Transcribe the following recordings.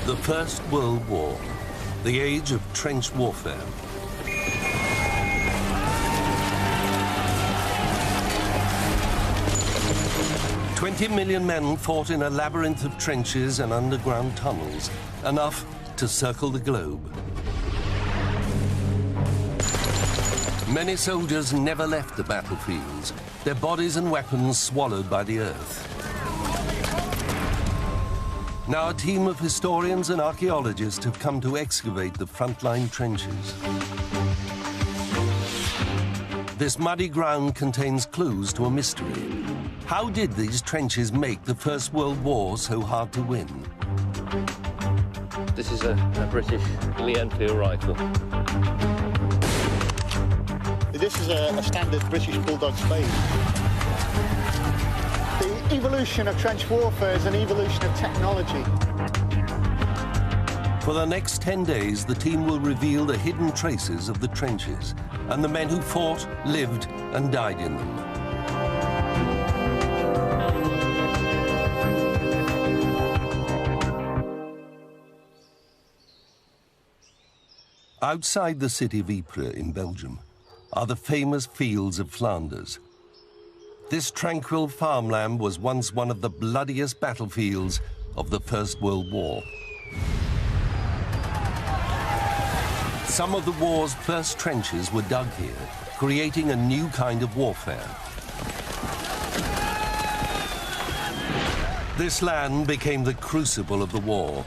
The First World War, the age of trench warfare. "20 million men fought in a labyrinth of trenches and underground tunnels, enough to circle the globe. Many soldiers never left the battlefields, their bodies and weapons swallowed by the earth. Now a team of historians and archaeologists have come to excavate the frontline trenches. This muddy ground contains clues to a mystery. How did these trenches make the First World War so hard to win? This is a British Lee Enfield rifle. This is a standard British Bulldog spade. The evolution of trench warfare is an evolution of technology. For the next 10 days, the team will reveal the hidden traces of the trenches and the men who fought, lived, and died in them. Outside the city of Ypres in Belgium are the famous fields of Flanders. This tranquil farmland was once one of the bloodiest battlefields of the First World War. Some of the war's first trenches were dug here, creating a new kind of warfare. This land became the crucible of the war,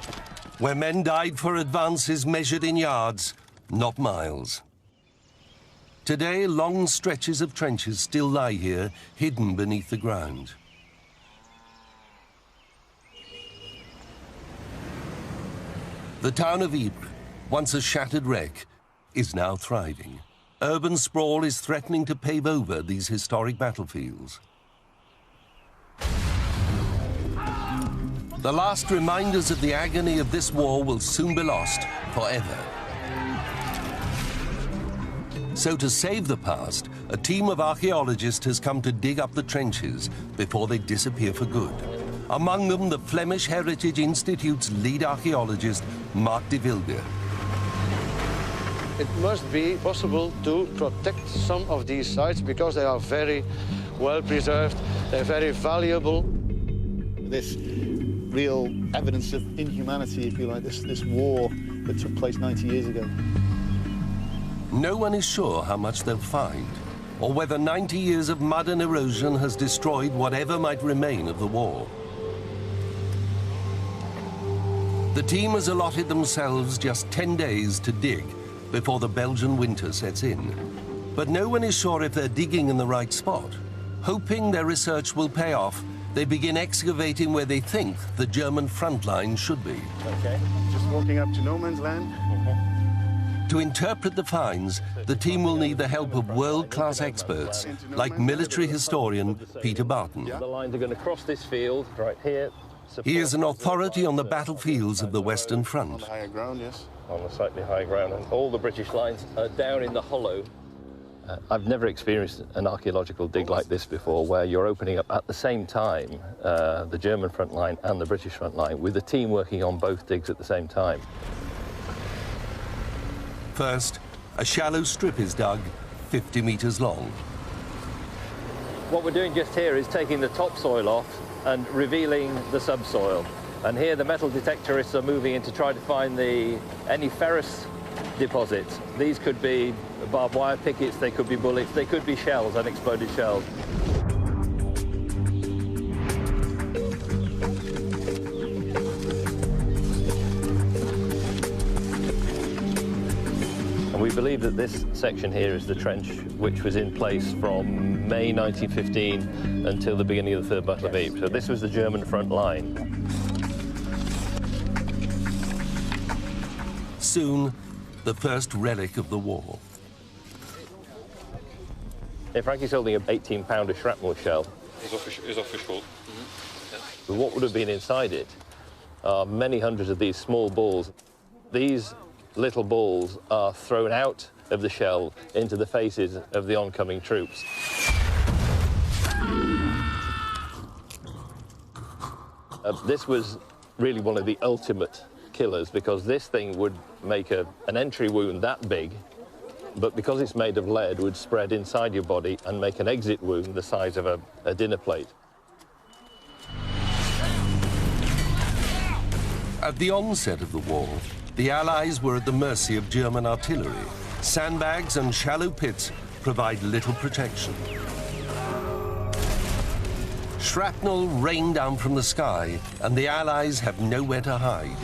where men died for advances measured in yards, not miles. Today, long stretches of trenches still lie here, hidden beneath the ground. The town of Ypres, once a shattered wreck, is now thriving. Urban sprawl is threatening to pave over these historic battlefields. The last reminders of the agony of this war will soon be lost forever. So to save the past, a team of archaeologists has come to dig up the trenches before they disappear for good. Among them, the Flemish Heritage Institute's lead archaeologist, Mark de Wilde. It must be possible to protect some of these sites because they are very well preserved, they're very valuable. This real evidence of inhumanity, if you like, this war that took place 90 years ago. No one is sure how much they'll find, or whether 90 years of mud and erosion has destroyed whatever might remain of the war. The team has allotted themselves just 10 days to dig before the Belgian winter sets in. But no one is sure if they're digging in the right spot. Hoping their research will pay off, they begin excavating where they think the German front line should be. Okay, just walking up to no man's land. To interpret the finds, the team will need the help of world-class experts like military historian Peter Barton. The lines are going to cross this field right here. He is an authority on the battlefields of the Western Front. On the higher ground, yes. On the slightly higher ground, and all the British lines are down in the hollow. I've never experienced an archaeological dig like this before, where you're opening up at the same time the German front line and the British front line, with a team working on both digs at the same time. First, a shallow strip is dug, 50 meters long. What we're doing just here is taking the topsoil off and revealing the subsoil. And here the metal detectorists are moving in to try to find any ferrous deposits. These could be barbed wire pickets, they could be bullets, they could be shells, unexploded shells. And we believe that this section here is the trench which was in place from May 1915 until the beginning of the Third Battle of Ypres. So this was the German front line. Soon, the first relic of the war. Here, Frankie's holding an 18-pounder shrapnel shell. Is official. But what would have been inside it are many hundreds of these small balls. These little balls are thrown out of the shell into the faces of the oncoming troops. This was really one of the ultimate killers because this thing would make an entry wound that big, but because it's made of lead, would spread inside your body and make an exit wound the size of a dinner plate. At the onset of the war, the Allies were at the mercy of German artillery. Sandbags and shallow pits provide little protection. Shrapnel rained down from the sky, and the Allies have nowhere to hide.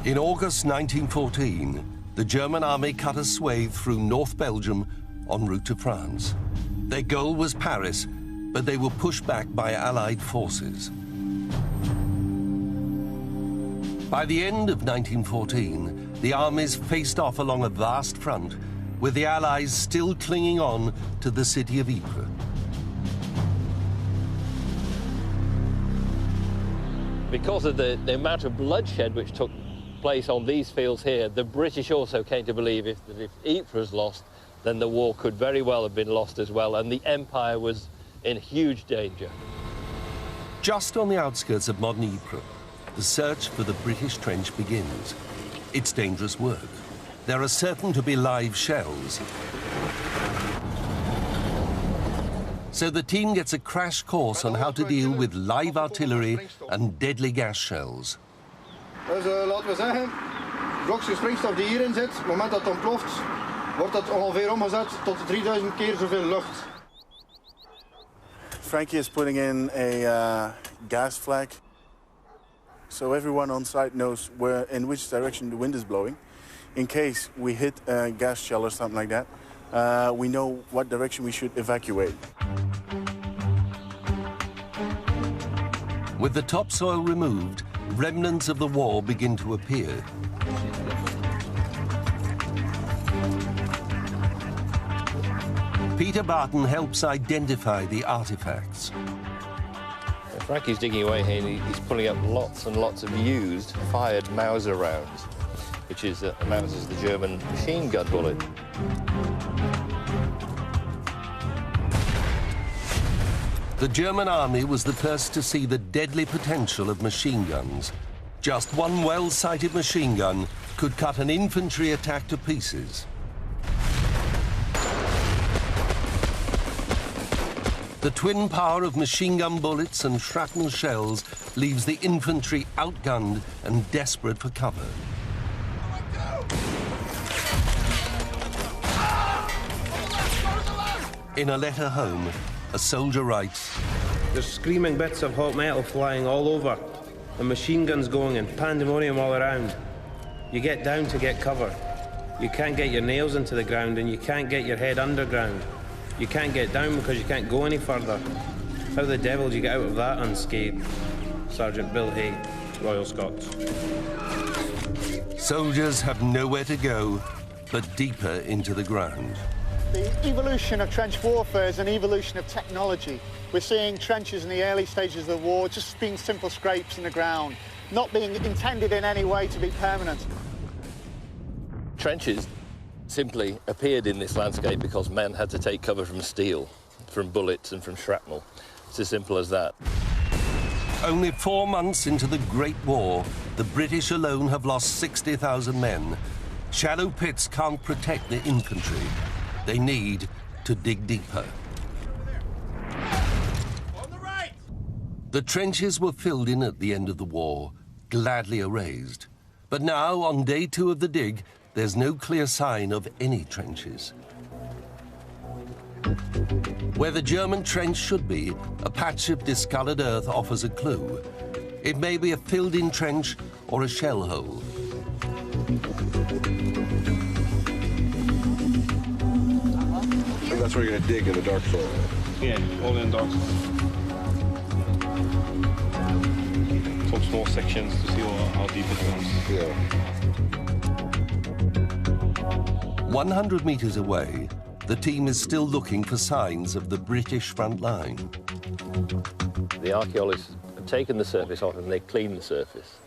In August 1914, the German army cut a swathe through North Belgium en route to France. Their goal was Paris, but they were pushed back by Allied forces. By the end of 1914, the armies faced off along a vast front, with the Allies still clinging on to the city of Ypres. Because of the amount of bloodshed which took place on these fields here, the British also came to believe that if Ypres was lost, then the war could very well have been lost as well, and the Empire was in huge danger. Just on the outskirts of modern Ypres, the search for the British trench begins. It's dangerous work. There are certain to be live shells. So the team gets a crash course on how to deal with live artillery and deadly gas shells. Dus laten we zeggen, blokje springstof die hierin zit, op het moment dat het ontploft, wordt dat ongeveer omgezet tot 3000 keer zoveel lucht. Frankie is putting in a gas flag, so everyone on site knows in which direction the wind is blowing. In case we hit a gas shell or something like that, we know what direction we should evacuate. With the topsoil removed, remnants of the war begin to appear. Peter Barton helps identify the artifacts. Frankie's digging away here and he's pulling up lots and lots of used fired Mauser rounds, which is Mauser's the German machine gun bullet. The German army was the first to see the deadly potential of machine guns. Just one well-sighted machine gun could cut an infantry attack to pieces. The twin power of machine gun bullets and shrapnel shells leaves the infantry outgunned and desperate for cover. In a letter home, a soldier writes, "There's screaming bits of hot metal flying all over, and machine guns going and pandemonium all around. You get down to get cover. You can't get your nails into the ground and you can't get your head underground. You can't get down because you can't go any further. How the devil do you get out of that unscathed?" Sergeant Bill Hay, Royal Scots. Soldiers have nowhere to go but deeper into the ground. The evolution of trench warfare is an evolution of technology. We're seeing trenches in the early stages of the war just being simple scrapes in the ground, not being intended in any way to be permanent. Trenches simply appeared in this landscape because men had to take cover from steel, from bullets and from shrapnel. It's as simple as that. Only 4 months into the Great War, the British alone have lost 60,000 men. Shallow pits can't protect the infantry. They need to dig deeper. On the right! The trenches were filled in at the end of the war, gladly erased. But now, on day 2 of the dig, there's no clear sign of any trenches. Where the German trench should be, a patch of discolored earth offers a clue. It may be a filled-in trench or a shell hole. And that's where you're going to dig in the dark soil. Yeah, all in dark soil. Some small sections to see how deep it runs. Yeah. 100 meters away, the team is still looking for signs of the British front line. The archaeologists have taken the surface off and they cleaned the surface.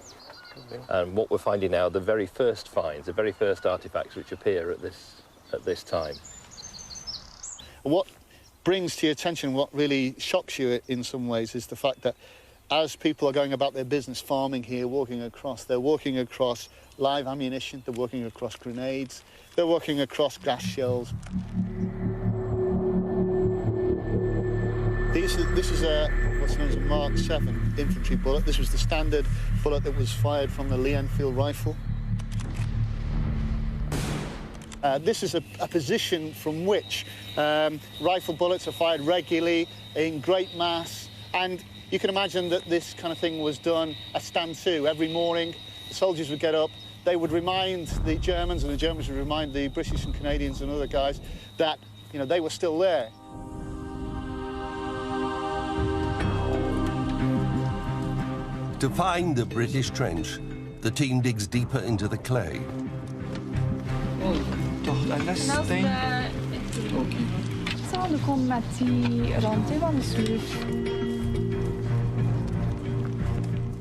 And what we're finding now, the very first finds, the very first artefacts which appear at this time. What brings to your attention, what really shocks you in some ways, is the fact that as people are going about their business farming here, walking across, they're walking across live ammunition, they're walking across grenades, they're walking across gas shells. This is what's known as a Mark 7 infantry bullet. This was the standard bullet that was fired from the Lee Enfield rifle. This is a position from which rifle bullets are fired regularly in great mass, and you can imagine that this kind of thing was done a stand-to. Every morning, the soldiers would get up, they would remind the Germans, and the Germans would remind the British and Canadians and other guys that, you know, they were still there. To find the British trench, the team digs deeper into the clay.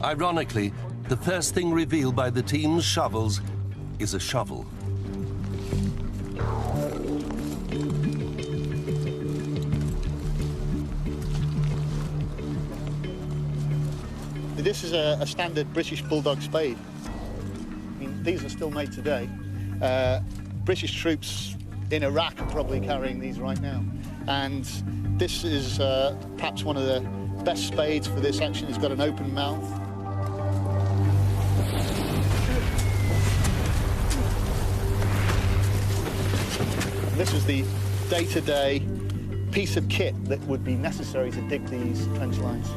Ironically, the first thing revealed by the team's shovels is a shovel. This is a standard British bulldog spade. I mean, these are still made today. British troops in Iraq are probably carrying these right now. And this is perhaps one of the best spades for this action. It's got an open mouth. This was the day-to-day piece of kit that would be necessary to dig these trench lines.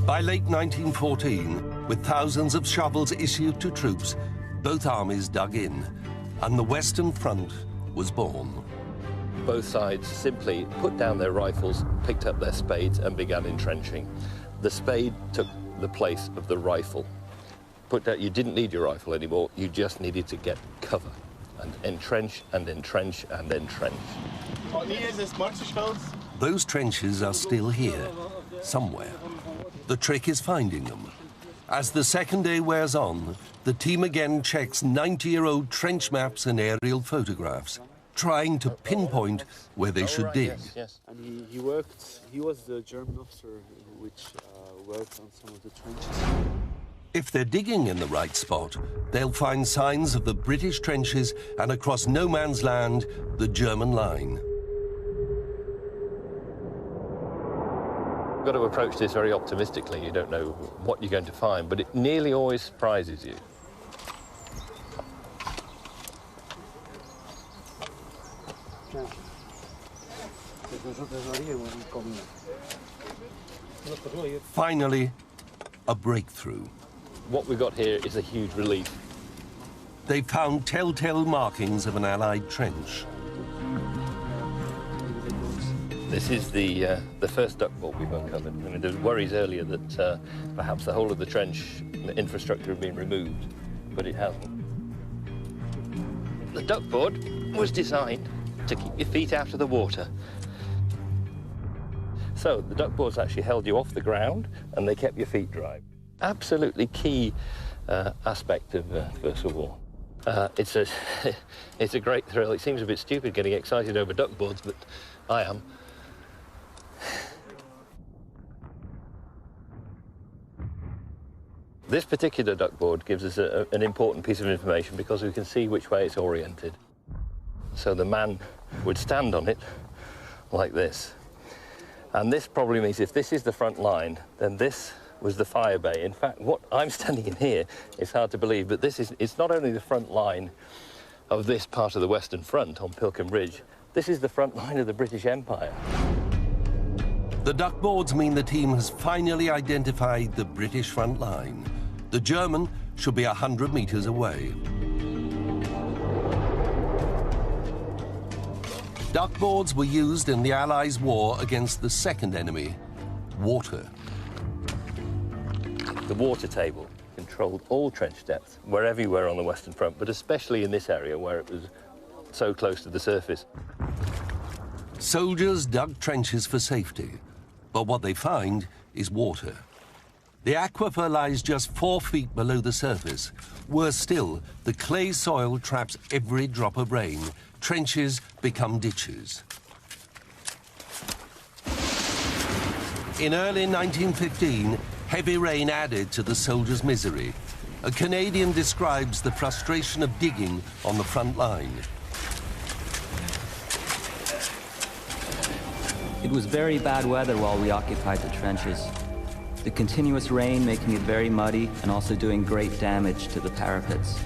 By late 1914, with thousands of shovels issued to troops, both armies dug in, and the Western Front was born. Both sides simply put down their rifles, picked up their spades and began entrenching. The spade took the place of the rifle. You didn't need your rifle anymore, you just needed to get cover and entrench and entrench and entrench. Those trenches are still here, somewhere. The trick is finding them. As the second day wears on, the team again checks 90-year-old trench maps and aerial photographs, trying to pinpoint where they should dig. Yes. And he was the German officer which worked on some of the trenches. If they're digging in the right spot, they'll find signs of the British trenches and across no man's land, the German line. You've got to approach this very optimistically. You don't know what you're going to find, but it nearly always surprises you. Finally, a breakthrough. What we've got here is a huge relief. They found telltale markings of an Allied trench. This is the first duckboard we've uncovered. I mean, there were worries earlier that perhaps the whole of the trench infrastructure had been removed, but it hasn't. The duckboard was designed to keep your feet out of the water. So the duckboards actually held you off the ground and they kept your feet dry. Absolutely key aspect of First World War. It's a great thrill. It seems a bit stupid getting excited over duckboards, but I am. This particular duckboard gives us an important piece of information because we can see which way it's oriented. So the man would stand on it like this. And this probably means if this is the front line, then this was the fire bay. In fact, what I'm standing in here is hard to believe, but it's not only the front line of this part of the Western Front on Pilkem Ridge, this is the front line of the British Empire. The duckboards mean the team has finally identified the British front line. The German should be 100 meters away. Duckboards were used in the Allies' war against the second enemy, water. The water table controlled all trench depth wherever you were on the Western Front, but especially in this area where it was so close to the surface. Soldiers dug trenches for safety, but what they find is water. The aquifer lies just 4 feet below the surface. Worse still, the clay soil traps every drop of rain. Trenches become ditches. In early 1915, heavy rain added to the soldiers' misery. A Canadian describes the frustration of digging on the front line. It was very bad weather while we occupied the trenches. The continuous rain making it very muddy and also doing great damage to the parapets.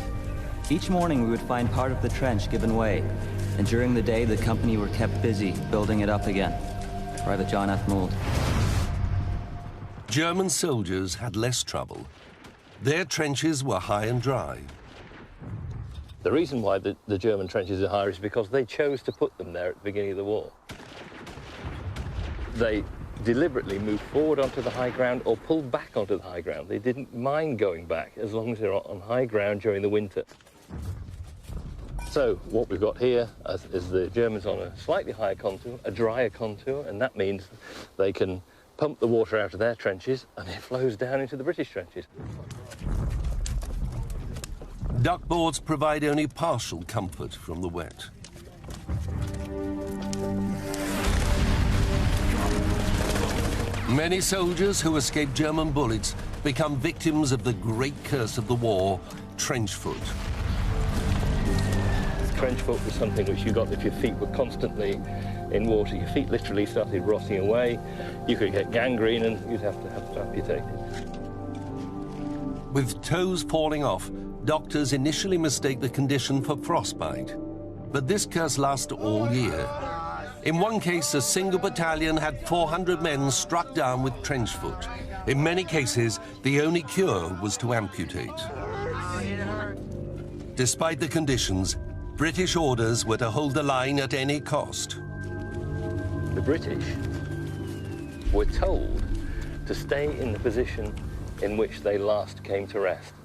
Each morning we would find part of the trench given way, and during the day the company were kept busy building it up again. Private John F. Mould. German soldiers had less trouble. Their trenches were high and dry. The reason why the German trenches are higher is because they chose to put them there at the beginning of the war. They deliberately moved forward onto the high ground or pulled back onto the high ground. They didn't mind going back as long as they're on high ground during the winter. So what we've got here is the Germans on a slightly higher contour, a drier contour, and that means they can pump the water out of their trenches and it flows down into the British trenches. Duckboards provide only partial comfort from the wet. Many soldiers who escape German bullets become victims of the great curse of the war, trench foot. Trench foot was something which you got if your feet were constantly in water. Your feet literally started rotting away. You could get gangrene and you'd have to amputate it. With toes falling off, doctors initially mistake the condition for frostbite. But this curse lasts all year. In one case, a single battalion had 400 men struck down with trench foot. In many cases, the only cure was to amputate. Despite the conditions, British orders were to hold the line at any cost. The British were told to stay in the position in which they last came to rest.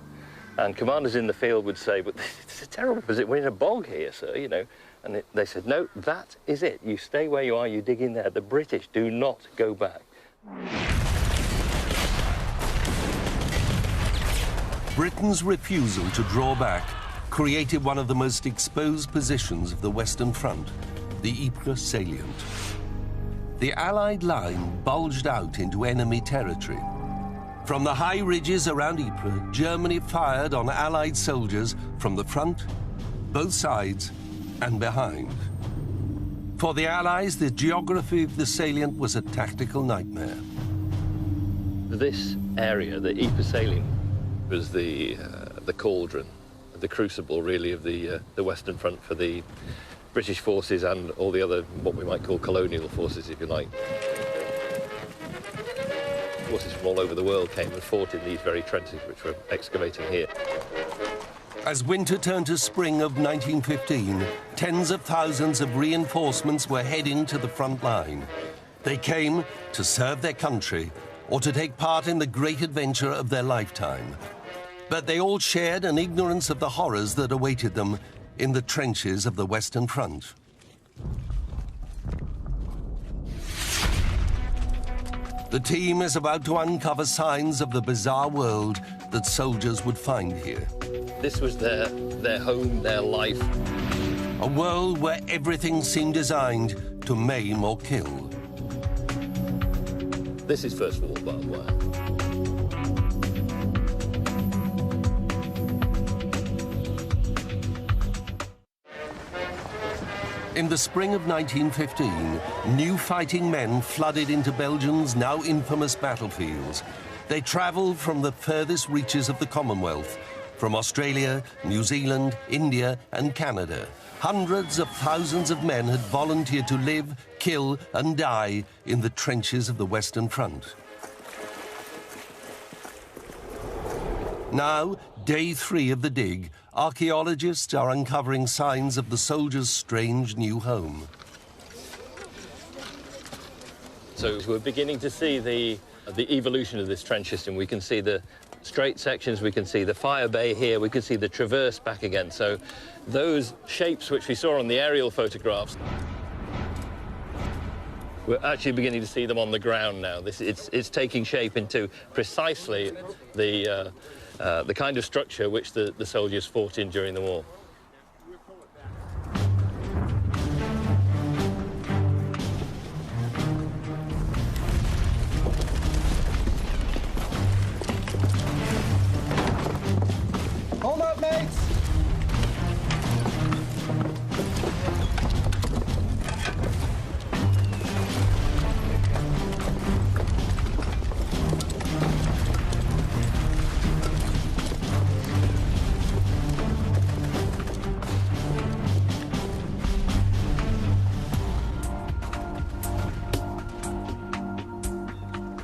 And commanders in the field would say, but it's a terrible position, we're in a bog here, sir, you know. And they said, no, that is it. You stay where you are, you dig in there. The British do not go back. Britain's refusal to draw back created one of the most exposed positions of the Western Front, the Ypres salient. The Allied line bulged out into enemy territory. From the high ridges around Ypres, Germany fired on Allied soldiers from the front, both sides, and behind. For the Allies, the geography of the salient was a tactical nightmare. This area, the Ypres salient, was the cauldron, the crucible, really, of the Western Front for the British forces and all the other, what we might call colonial forces, if you like. Forces from all over the world came and fought in these very trenches which we're excavating here. As winter turned to spring of 1915, tens of thousands of reinforcements were heading to the front line. They came to serve their country or to take part in the great adventure of their lifetime. But they all shared an ignorance of the horrors that awaited them in the trenches of the Western Front. The team is about to uncover signs of the bizarre world that soldiers would find here. This was their home, their life. A world where everything seemed designed to maim or kill. This is First War barbed wire. In the spring of 1915, new fighting men flooded into Belgium's now infamous battlefields. They travelled from the furthest reaches of the Commonwealth, from Australia, New Zealand, India, and Canada. Hundreds of thousands of men had volunteered to live, kill, and die in the trenches of the Western Front. Now, day 3 of the dig, archaeologists are uncovering signs of the soldiers' strange new home. So we're beginning to see the evolution of this trench system. We can see the straight sections, we can see the fire bay here, we can see the traverse back again. So those shapes which we saw on the aerial photographs We're actually beginning to see them on the ground now. It's taking shape into precisely the kind of structure which the soldiers fought in during the war. Hold up, mates!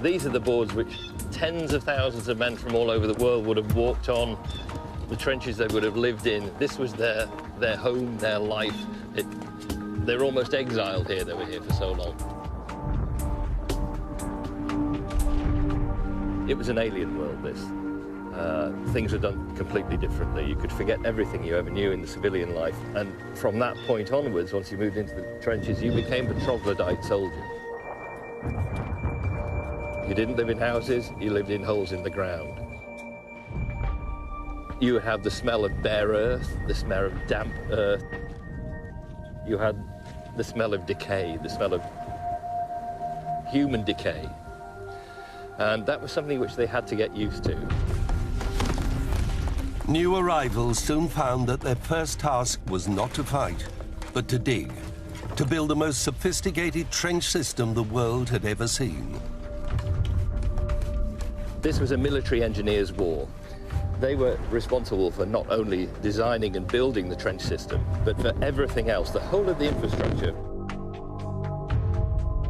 These are the boards which tens of thousands of men from all over the world would have walked on, the trenches they would have lived in. This was their home, their life. They were almost exiled here. They were here for so long. It was an alien world, this. Things were done completely differently. You could forget everything you ever knew in the civilian life. And from that point onwards, once you moved into the trenches, you became a troglodyte soldier. You didn't live in houses, you lived in holes in the ground. You would have the smell of bare earth, the smell of damp earth. You had the smell of decay, the smell of human decay. And that was something which they had to get used to. New arrivals soon found that their first task was not to fight, but to dig, to build the most sophisticated trench system the world had ever seen. This was a military engineers' war. They were responsible for not only designing and building the trench system, but for everything else, the whole of the infrastructure.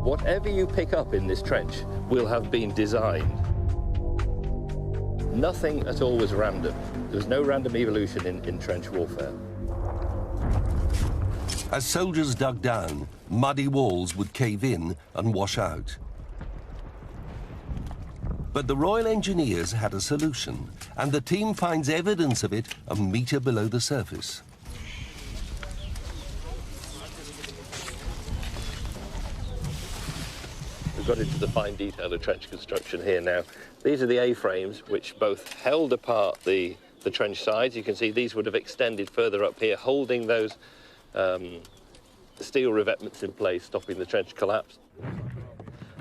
Whatever you pick up in this trench will have been designed. Nothing at all was random. There was no random evolution in trench warfare. As soldiers dug down, muddy walls would cave in and wash out. But the Royal Engineers had a solution, and the team finds evidence of it a metre below the surface. We've got into the fine detail of trench construction here now. These are the A-frames which both held apart the trench sides. You can see these would have extended further up here, holding those steel revetments in place, stopping the trench collapse.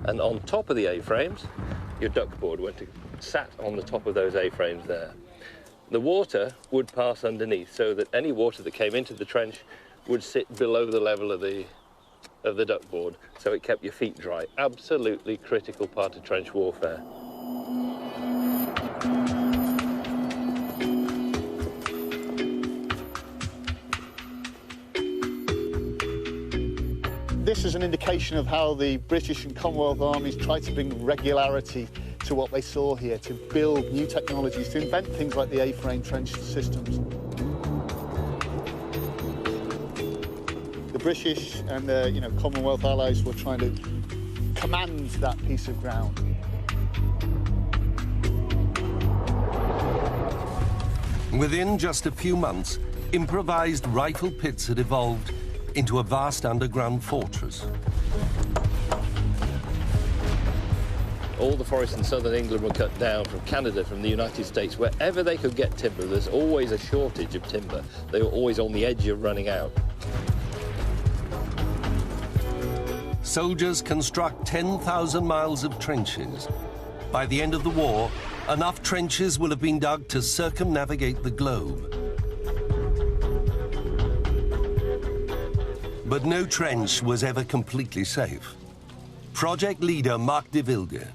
And on top of the A-frames, your duckboard sat on the top of those A-frames there. The water would pass underneath, so that any water that came into the trench would sit below the level of the duckboard, so it kept your feet dry. Absolutely critical part of trench warfare. This is an indication of how the British and Commonwealth armies tried to bring regularity to what they saw here, to build new technologies, to invent things like the A-frame trench systems. The British and the Commonwealth allies were trying to command that piece of ground. Within just a few months, improvised rifle pits had evolved into a vast underground fortress. All the forests in southern England were cut down, from Canada, from the United States. Wherever they could get timber, there's always a shortage of timber. They were always on the edge of running out. Soldiers construct 10,000 miles of trenches. By the end of the war, enough trenches will have been dug to circumnavigate the globe. But no trench was ever completely safe. Project leader Mark de Wilde.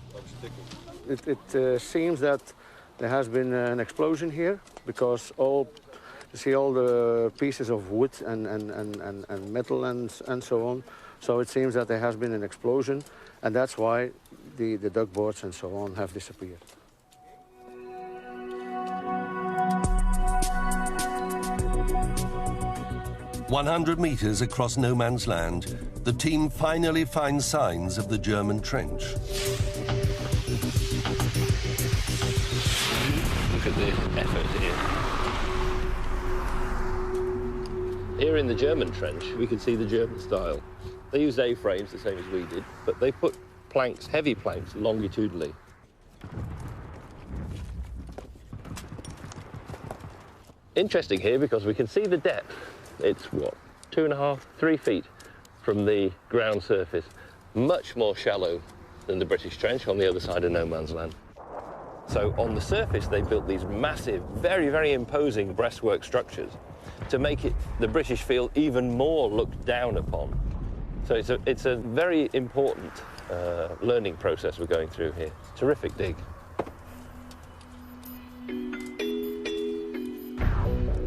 It seems that there has been an explosion here, because you see all the pieces of wood and metal and so on. So it seems that there has been an explosion, and that's why the duckboards and so on have disappeared. "100 meters across no man's land, the team finally finds signs of the German trench. Look at the effort here. Here in the German trench, we can see the German style. They used A-frames, the same as we did, but they put planks, heavy planks, longitudinally. Interesting here because we can see the depth. It's, what, 2.5, 3 feet from the ground surface. Much more shallow than the British Trench on the other side of no man's land. So on the surface, they built these massive, very, very imposing breastwork structures to make the British feel even more looked down upon. So it's a very important learning process we're going through here. Terrific dig.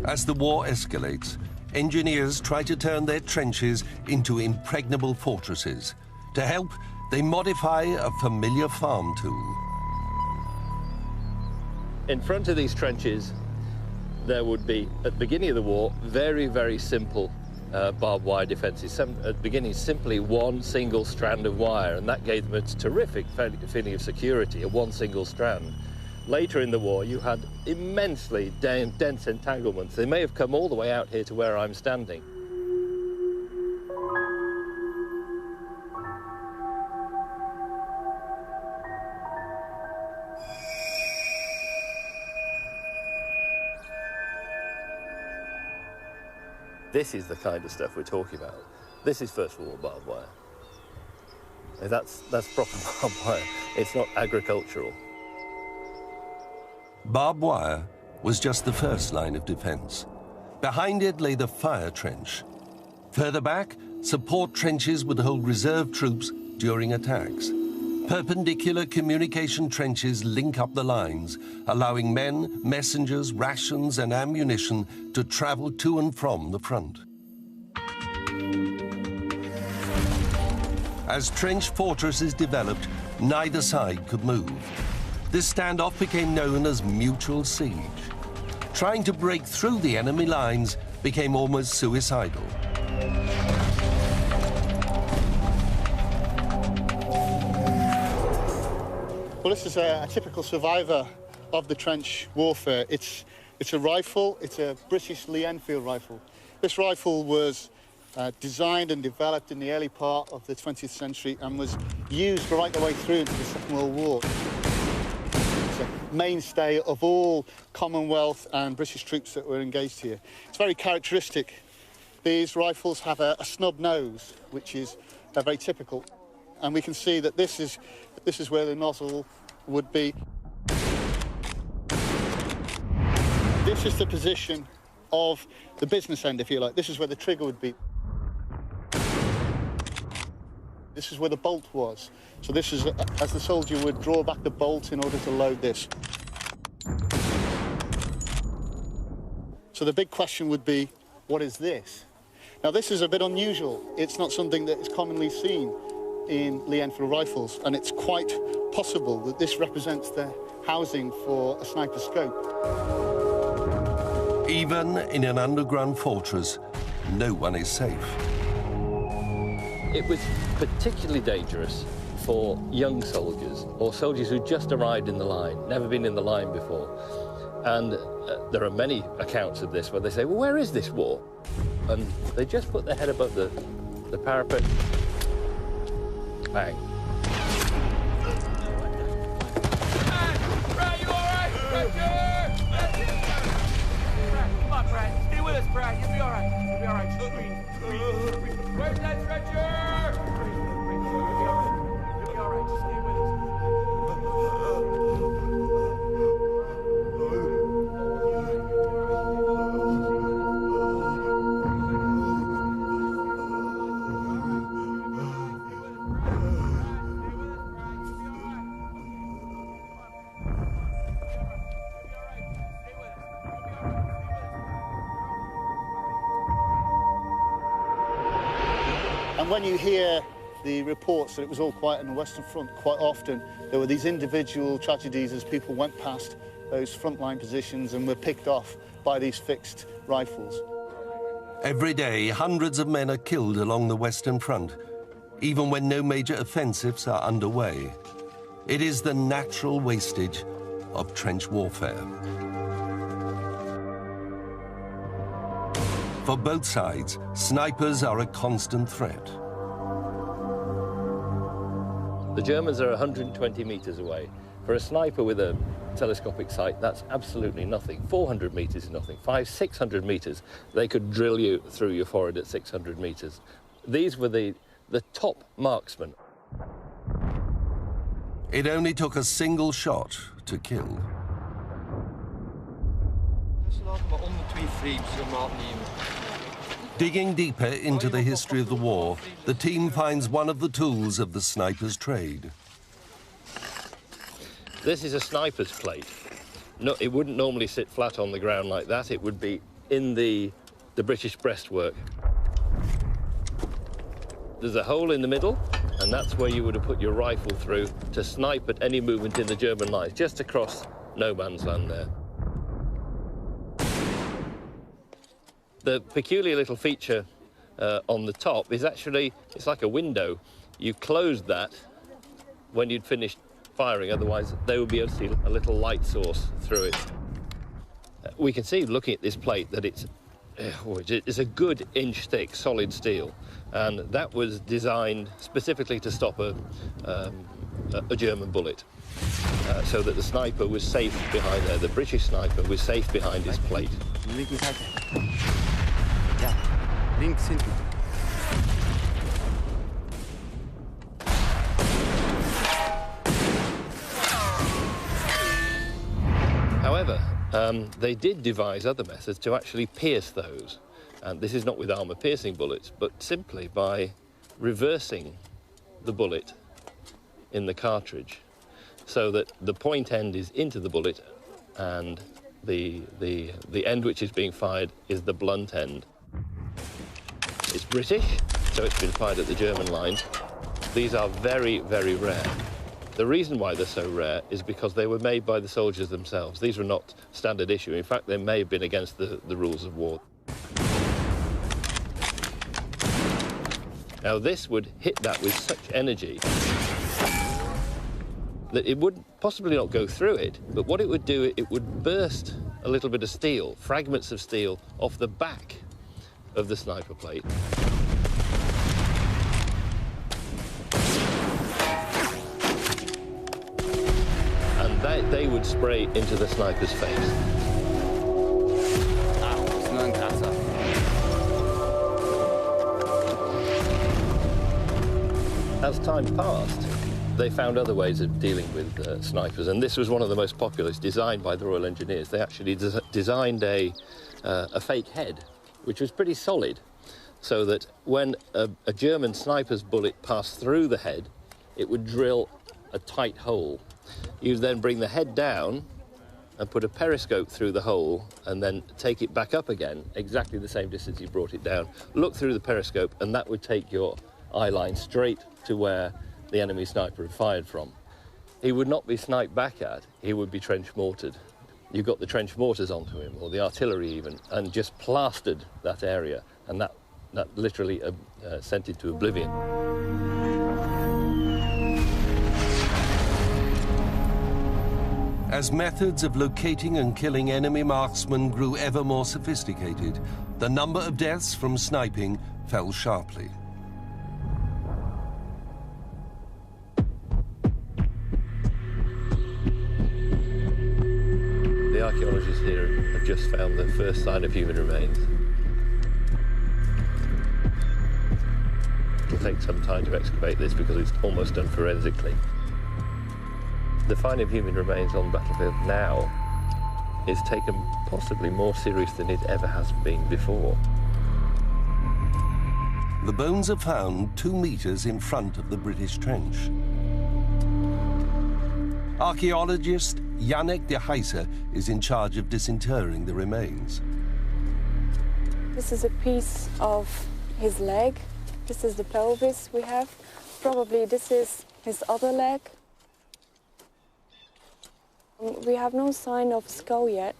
As the war escalates, engineers try to turn their trenches into impregnable fortresses. To help, they modify a familiar farm tool. In front of these trenches, there would be, at the beginning of the war, very, very simple barbed wire defences. At the beginning, simply one single strand of wire, and that gave them a terrific feeling of security, a one single strand. Later in the war, you had immensely dense entanglements. They may have come all the way out here to where I'm standing. This is the kind of stuff we're talking about. This is First World War barbed wire. That's proper barbed wire. It's not agricultural. Barbed wire was just the first line of defense. Behind it lay the fire trench. Further back, support trenches would hold reserve troops during attacks. Perpendicular communication trenches link up the lines, allowing men, messengers, rations and ammunition to travel to and from the front. As trench fortresses developed, neither side could move. This standoff became known as mutual siege. Trying to break through the enemy lines became almost suicidal. Well, this is a typical survivor of the trench warfare. It's a rifle, it's a British Lee Enfield rifle. This rifle was designed and developed in the early part of the 20th century and was used right the way through into the Second World War. It's a mainstay of all Commonwealth and British troops that were engaged here. It's very characteristic. These rifles have a snub nose, which is very typical. And we can see that this is where the nozzle would be. This is the position of the business end, if you like. This is where the trigger would be. This is where the bolt was. So this is as the soldier would draw back the bolt in order to load this. So the big question would be, what is this? Now this is a bit unusual. It's not something that is commonly seen in Lee Enfield rifles, and it's quite possible that this represents the housing for a sniper scope. Even in an underground fortress, no one is safe. It was particularly dangerous for young soldiers or soldiers who just arrived in the line, never been in the line before. And there are many accounts of this where they say, well, where is this war? And they just put their head above the parapet. Bang. Brad, you all right? Stretcher! Come on, Brad. Stay with us, Brad. You'll be all right. You'll be all right. Just breathe. Where's that stretcher? Breathe. You'll be all right. You'll be all right. Just stay with us. And when you hear the reports that it was all quiet on the Western Front, quite often there were these individual tragedies as people went past those frontline positions and were picked off by these fixed rifles. Every day, hundreds of men are killed along the Western Front, even when no major offensives are underway. It is the natural wastage of trench warfare. For both sides, snipers are a constant threat. The Germans are 120 meters away. For a sniper with a telescopic sight, that's absolutely nothing. 400 meters is nothing. 600 meters, they could drill you through your forehead at 600 meters. These were the top marksmen. It only took a single shot to kill. Digging deeper into the history of the war, the team finds one of the tools of the sniper's trade. This is a sniper's plate. No, it wouldn't normally sit flat on the ground like that. It would be in the British breastwork. There's a hole in the middle, and that's where you would have put your rifle through to snipe at any movement in the German lines, just across no man's land there. The peculiar little feature on the top is actually, it's like a window. You closed that when you'd finished firing, otherwise they would be able to see a little light source through it. We can see, looking at this plate, that it's a good inch thick, solid steel, and that was designed specifically to stop a German bullet, so that the sniper was safe behind there. The British sniper was safe behind his plate. Links hinten. However, they did devise other methods to actually pierce those. And this is not with armour-piercing bullets, but simply by reversing the bullet in the cartridge, so that the point end is into the bullet and the end which is being fired is the blunt end. It's British, so it's been fired at the German lines. These are very, very rare. The reason why they're so rare is because they were made by the soldiers themselves. These were not standard issue. In fact, they may have been against the rules of war. Now, this would hit that with such energy that it would possibly not go through it, but what it would do, it would burst a little bit of steel, fragments of steel, off the back of the sniper plate. And they would spray into the sniper's face. As time passed, they found other ways of dealing with snipers, and this was one of the most popular. It's designed by the Royal Engineers. They actually designed a fake head, which was pretty solid, so that when a German sniper's bullet passed through the head, it would drill a tight hole. You'd then bring the head down and put a periscope through the hole and then take it back up again, exactly the same distance you brought it down, look through the periscope, and that would take your eye line straight to where the enemy sniper had fired from. He would not be sniped back at, he would be trench mortared. You got the trench mortars onto him, or the artillery even, and just plastered that area, and that literally sent it to oblivion. As methods of locating and killing enemy marksmen grew ever more sophisticated, the number of deaths from sniping fell sharply. The archaeologists here have just found the first sign of human remains. It'll take some time to excavate this because it's almost done forensically. The finding of human remains on the battlefield now is taken possibly more serious than it ever has been before. The bones are found 2 meters in front of the British trench. Archaeologist Janek de Heijse is in charge of disinterring the remains. This is a piece of his leg. This is the pelvis we have. Probably this is his other leg. We have no sign of skull yet.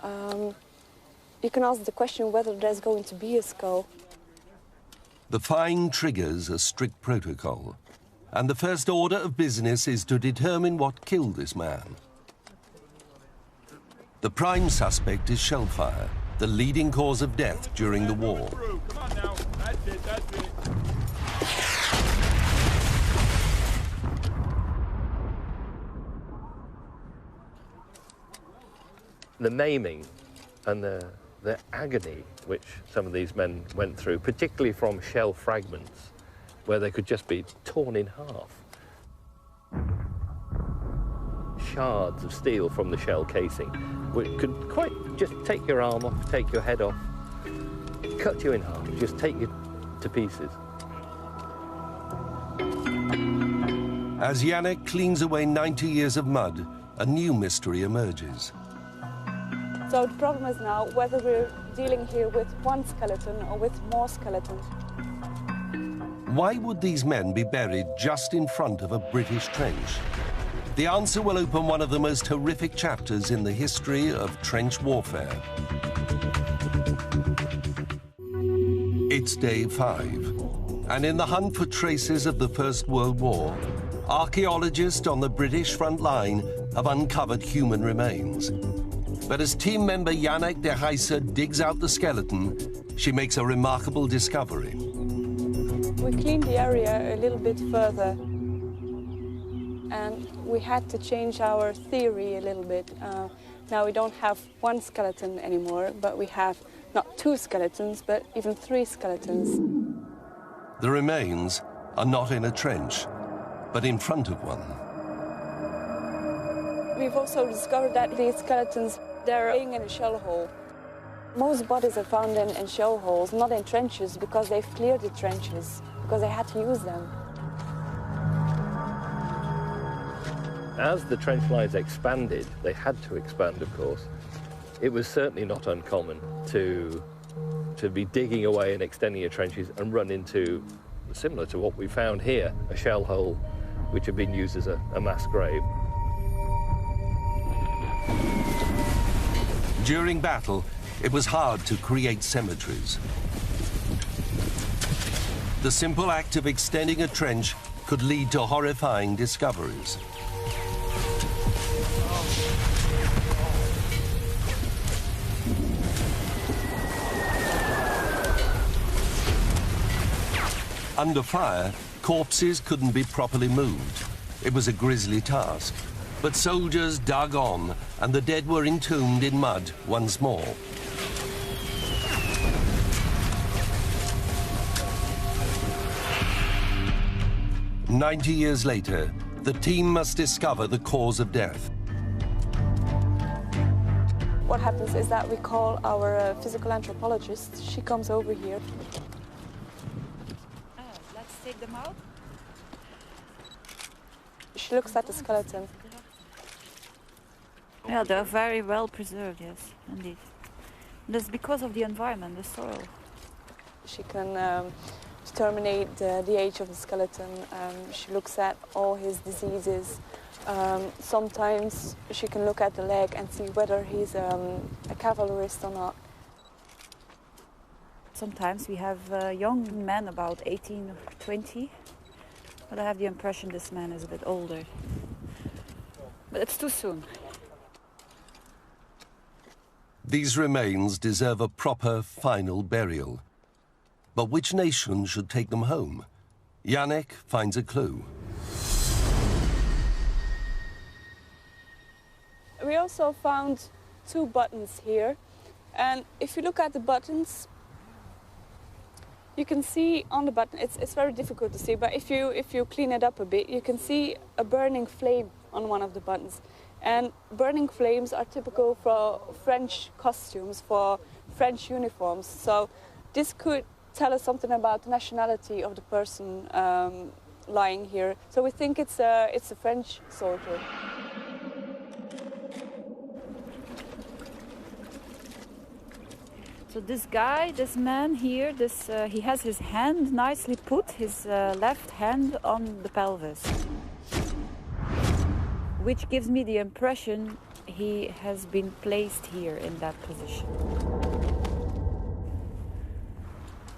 You can ask the question whether there's going to be a skull. The find triggers a strict protocol, and the first order of business is to determine what killed this man. The prime suspect is shellfire, the leading cause of death during the war. Come on now. That's it, that's it. the maiming and the agony which some of these men went through, particularly from shell fragments, where they could just be torn in half. Shards of steel from the shell casing, which could quite just take your arm off, take your head off, cut you in half, just take you to pieces. As Yannick cleans away 90 years of mud, a new mystery emerges. So the problem is now whether we're dealing here with one skeleton or with more skeletons. Why would these men be buried just in front of a British trench? The answer will open one of the most horrific chapters in the history of trench warfare. It's day 5, and in the hunt for traces of the First World War, archaeologists on the British front line have uncovered human remains. But as team member Yannick de Heijse digs out the skeleton, she makes a remarkable discovery. We cleaned the area a little bit further, and we had to change our theory a little bit. Now we don't have one skeleton anymore, but we have not 2 skeletons, but even 3 skeletons. The remains are not in a trench, but in front of one. We've also discovered that these skeletons, they're laying in a shell hole. Most bodies are found in shell holes, not in trenches, because they've cleared the trenches, because they had to use them. As the trench lines expanded, they had to expand, of course, it was certainly not uncommon to be digging away and extending your trenches and run into, similar to what we found here, a shell hole which had been used as a mass grave. During battle, it was hard to create cemeteries. The simple act of extending a trench could lead to horrifying discoveries. Under fire, corpses couldn't be properly moved. It was a grisly task. But soldiers dug on, and the dead were entombed in mud once more. "90 years later, the team must discover the cause of death. What happens is that we call our physical anthropologist. She comes over here. Let's take them out. She looks at the skeleton. Yeah, they're very well preserved, yes, indeed. That's because of the environment, the soil. She can determine the age of the skeleton. She looks at all his diseases. Sometimes she can look at the leg and see whether he's a cavalryist or not. Sometimes we have young men, about 18 or 20, but I have the impression this man is a bit older. But it's too soon. These remains deserve a proper final burial. But which nation should take them home? Yannick finds a clue. We also found 2 buttons here. And if you look at the buttons, you can see on the button, it's very difficult to see, but if you clean it up a bit, you can see a burning flame on one of the buttons. And burning flames are typical for French costumes, for French uniforms. So this could tell us something about the nationality of the person lying here. So we think it's a French soldier. So this guy, this man here, he has his hand nicely put, his left hand on the pelvis, which gives me the impression he has been placed here in that position.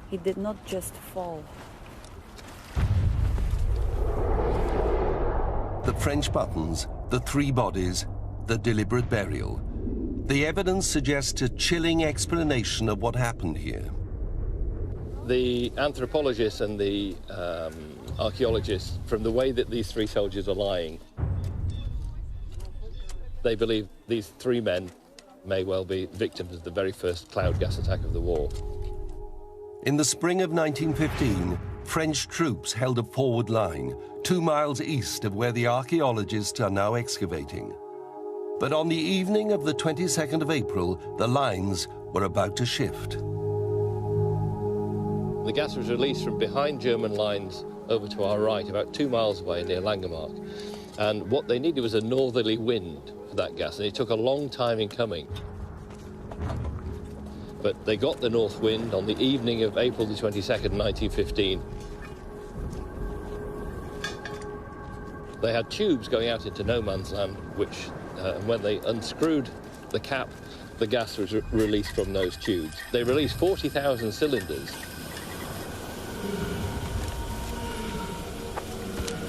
He did not just fall. The French buttons, the 3 bodies, the deliberate burial. The evidence suggests a chilling explanation of what happened here. The anthropologists and the archaeologists, from the way that these 3 soldiers are lying, they believe these 3 men may well be victims of the very first cloud gas attack of the war. In the spring of 1915, French troops held a forward line 2 miles east of where the archaeologists are now excavating. But on the evening of the 22nd of April, the lines were about to shift. The gas was released from behind German lines over to our right, about 2 miles away near Langemarck. And what they needed was a northerly wind for that gas, and it took a long time in coming. But they got the north wind on the evening of April the 22nd, 1915. They had tubes going out into no man's land, which, when they unscrewed the cap, the gas was released from those tubes. They released 40,000 cylinders.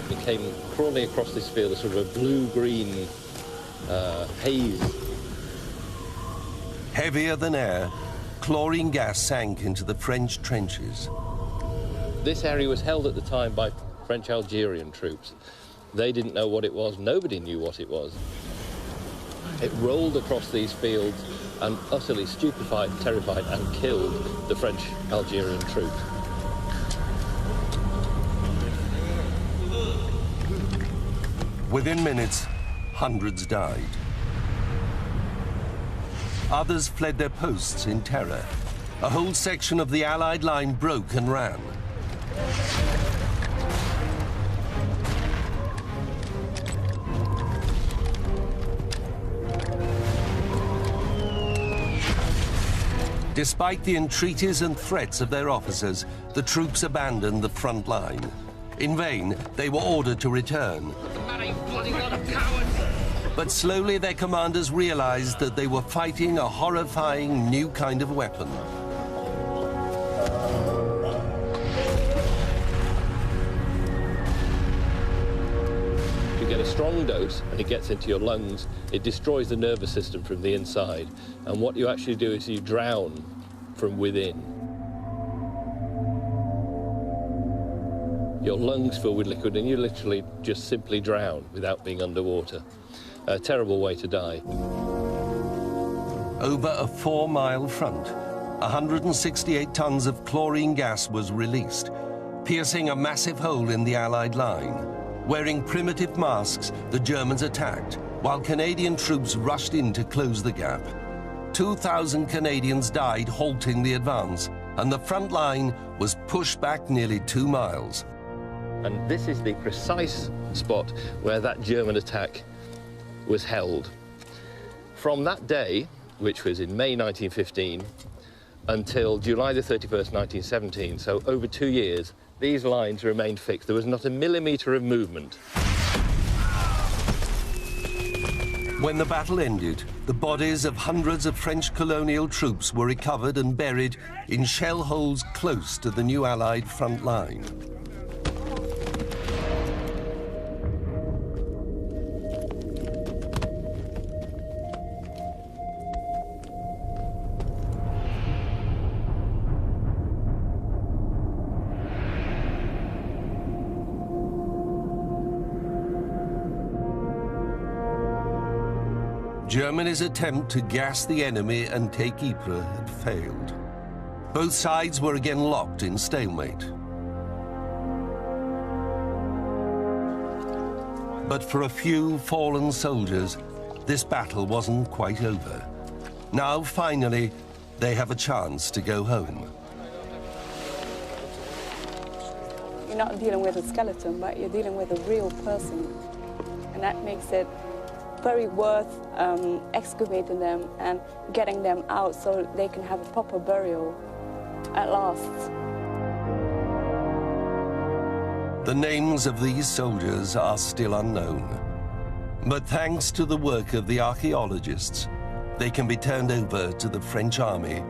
It came crawling across this field, a sort of a blue-green haze. Heavier than air, chlorine gas sank into the French trenches. This area was held at the time by French Algerian troops. They didn't know what it was. Nobody knew what it was. It rolled across these fields and utterly stupefied, terrified, and killed the French Algerian troops. Within minutes, hundreds died. Others fled their posts in terror. A whole section of the Allied line broke and ran. Despite the entreaties and threats of their officers, the troops abandoned the front line. In vain, they were ordered to return. But slowly their commanders realized that they were fighting a horrifying new kind of weapon. You get a strong dose and it gets into your lungs. It destroys the nervous system from the inside. And what you actually do is you drown from within. Your lungs fill with liquid and you literally just simply drown without being underwater. A terrible way to die. Over a 4-mile front, 168 tons of chlorine gas was released, piercing a massive hole in the Allied line. Wearing primitive masks, the Germans attacked, while Canadian troops rushed in to close the gap. 2,000 Canadians died halting the advance, and the front line was pushed back nearly 2 miles. And this is the precise spot where that German attack was held. From that day, which was in May 1915, until July the 31st, 1917, so over 2 years, these lines remained fixed. There was not a millimetre of movement. When the battle ended, the bodies of hundreds of French colonial troops were recovered and buried in shell holes close to the new Allied front line. Germany's attempt to gas the enemy and take Ypres had failed. Both sides were again locked in stalemate. But for a few fallen soldiers, this battle wasn't quite over. Now, finally, they have a chance to go home. You're not dealing with a skeleton, but you're dealing with a real person. And that makes it very worth excavating them and getting them out so they can have a proper burial at last. The names of these soldiers are still unknown. But thanks to the work of the archaeologists, they can be turned over to the French army,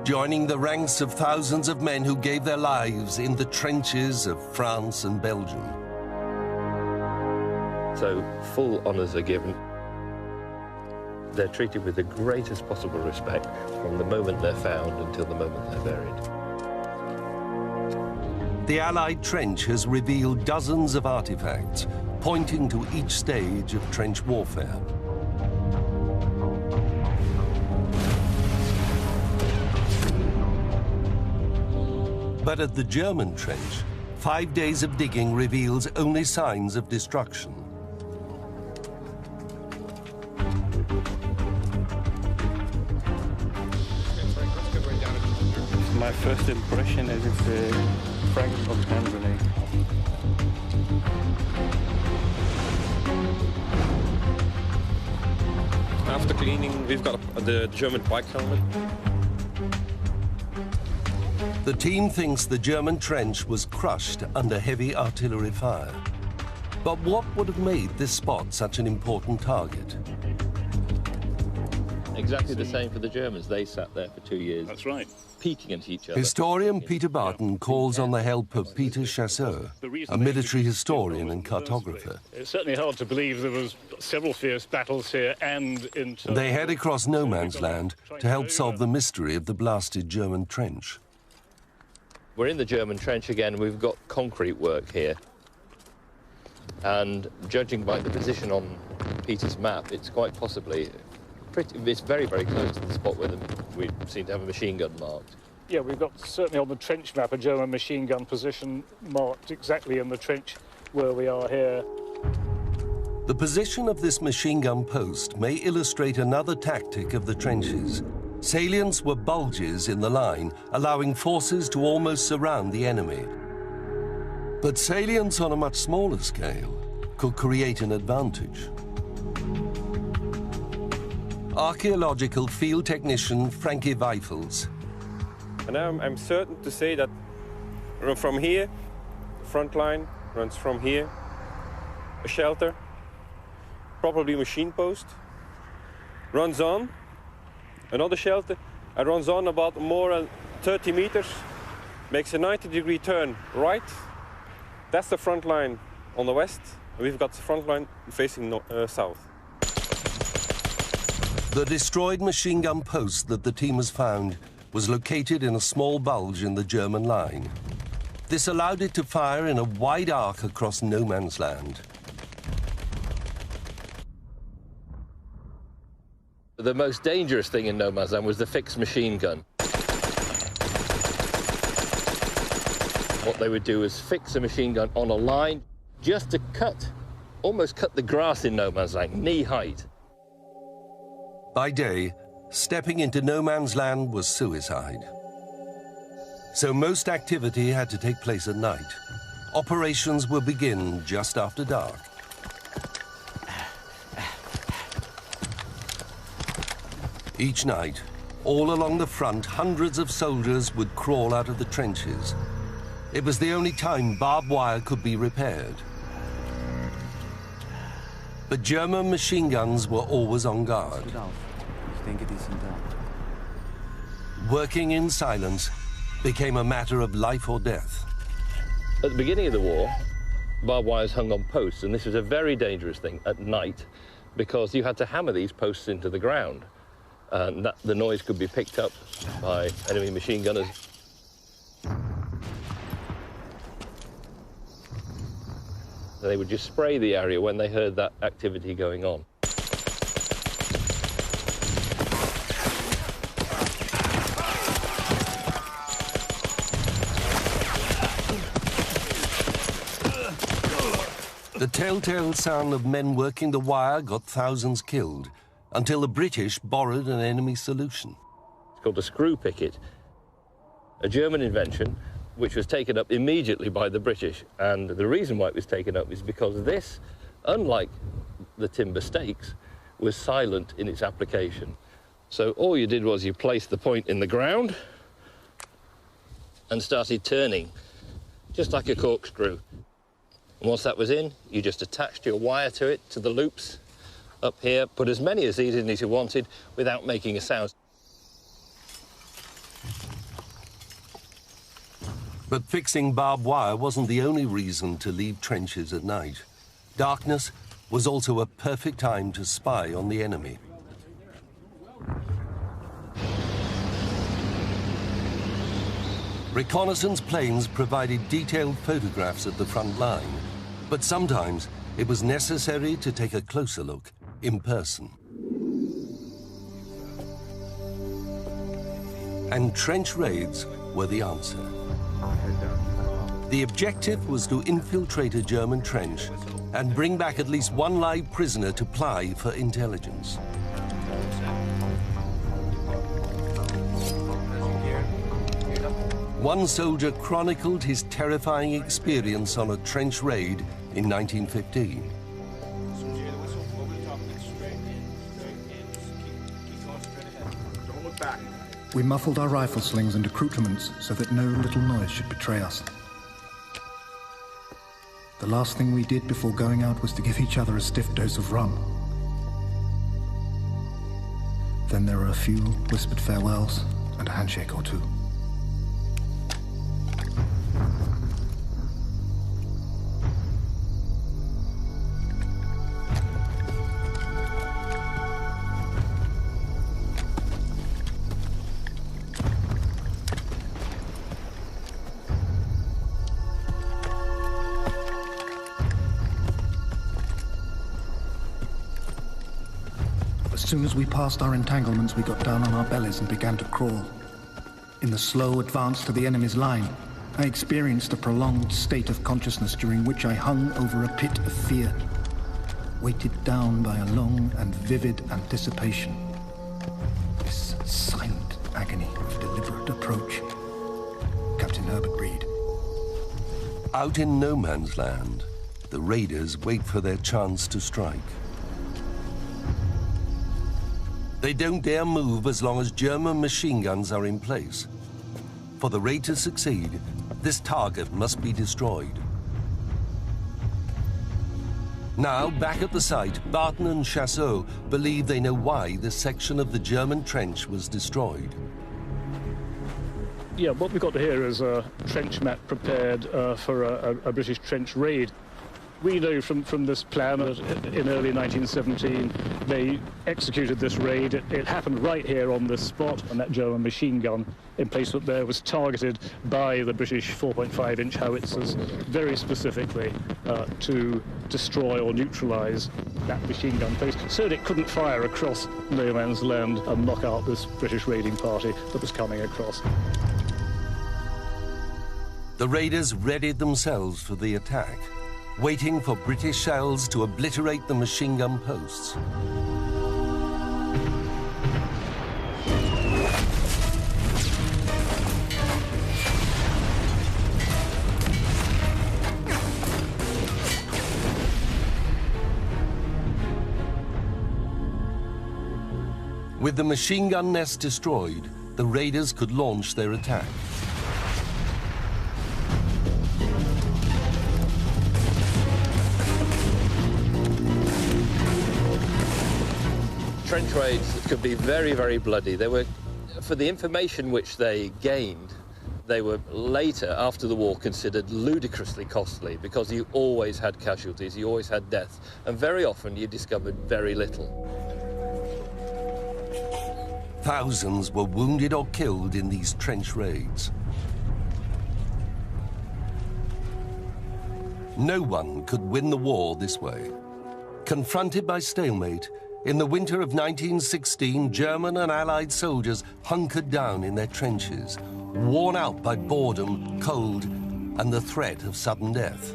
joining the ranks of thousands of men who gave their lives in the trenches of France and Belgium. So full honours are given. They're treated with the greatest possible respect from the moment they're found until the moment they're buried. The Allied trench has revealed dozens of artifacts pointing to each stage of trench warfare. But at the German trench, 5 days of digging reveals only signs of destruction. My first impression is it's a fragment of a hand grenade. After cleaning, we've got the German bike helmet. The team thinks the German trench was crushed under heavy artillery fire. But what would have made this spot such an important target? Exactly the same for the Germans. They sat there for 2 years. That's right. Peeking at each other. Historian Peter Barton calls on the help of Peter Chasseur, a military historian and cartographer. It's certainly hard to believe there was several fierce battles here and in... They head across no man's land to help solve the mystery of the blasted German trench. We're in the German trench again. We've got concrete work here. And judging by the position on Peter's map, it's quite possibly... it's very, very close to the spot where we seem to have a machine gun marked. Yeah, we've got certainly on the trench map a German machine gun position marked exactly in the trench where we are here. The position of this machine gun post may illustrate another tactic of the trenches. Salients were bulges in the line, allowing forces to almost surround the enemy. But salients on a much smaller scale could create an advantage. Archaeological field technician Frankie Weifels. And now I'm certain to say that from here, the front line runs from here, a shelter, probably a machine post, runs on, another shelter, and runs on about more than 30 meters, makes a 90-degree turn right. That's the front line on the west, and we've got the front line facing south. The destroyed machine gun post that the team has found was located in a small bulge in the German line. This allowed it to fire in a wide arc across no man's land. The most dangerous thing in no man's land was the fixed machine gun. What they would do is fix a machine gun on a line just to almost cut the grass in no man's land, knee height. By day, stepping into no man's land was suicide. So most activity had to take place at night. Operations will begin just after dark. Each night, all along the front, hundreds of soldiers would crawl out of the trenches. It was the only time barbed wire could be repaired. But German machine guns were always on guard. Working in silence became a matter of life or death. At the beginning of the war, barbed wires hung on posts, and this was a very dangerous thing at night because you had to hammer these posts into the ground, and the noise could be picked up by enemy machine gunners. They would just spray the area when they heard that activity going on. The telltale sound of men working the wire got thousands killed, until the British borrowed an enemy solution. It's called a screw picket, a German invention which was taken up immediately by the British. And the reason why it was taken up is because this, unlike the timber stakes, was silent in its application. So all you did was you placed the point in the ground and started turning, just like a corkscrew. And once that was in, you just attached your wire to it, to the loops up here, put as many of these in as you wanted without making a sound. But fixing barbed wire wasn't the only reason to leave trenches at night. Darkness was also a perfect time to spy on the enemy. Reconnaissance planes provided detailed photographs of the front line, but sometimes it was necessary to take a closer look in person. And trench raids were the answer. The objective was to infiltrate a German trench and bring back at least one live prisoner to ply for intelligence. One soldier chronicled his terrifying experience on a trench raid in 1915. We muffled our rifle slings and accoutrements so that no little noise should betray us. The last thing we did before going out was to give each other a stiff dose of rum. Then there were a few whispered farewells and a handshake or two. As soon as we passed our entanglements, we got down on our bellies and began to crawl. In the slow advance to the enemy's line, I experienced a prolonged state of consciousness during which I hung over a pit of fear, weighted down by a long and vivid anticipation. This silent agony of deliberate approach. Captain Herbert Reed. Out in no man's land, the raiders wait for their chance to strike. They don't dare move as long as German machine guns are in place. For the raid to succeed, this target must be destroyed. Now, back at the site, Barton and Chassot believe they know why this section of the German trench was destroyed. Yeah, what we've got here is a trench map prepared for a British trench raid. We know from this plan that in early 1917 they executed this raid. It happened right here on this spot, and that German machine gun emplacement there was targeted by the British 4.5-inch howitzers very specifically to destroy or neutralise that machine gun post so that it couldn't fire across no man's land and knock out this British raiding party that was coming across. The raiders readied themselves for the attack, waiting for British shells to obliterate the machine gun posts. With the machine gun nest destroyed, the raiders could launch their attack. Trench raids could be very, very bloody. They were, for the information which they gained, they were later, after the war, considered ludicrously costly because you always had casualties, you always had deaths, and very often you discovered very little. Thousands were wounded or killed in these trench raids. No one could win the war this way. Confronted by stalemate, in the winter of 1916, German and Allied soldiers hunkered down in their trenches, worn out by boredom, cold, and the threat of sudden death.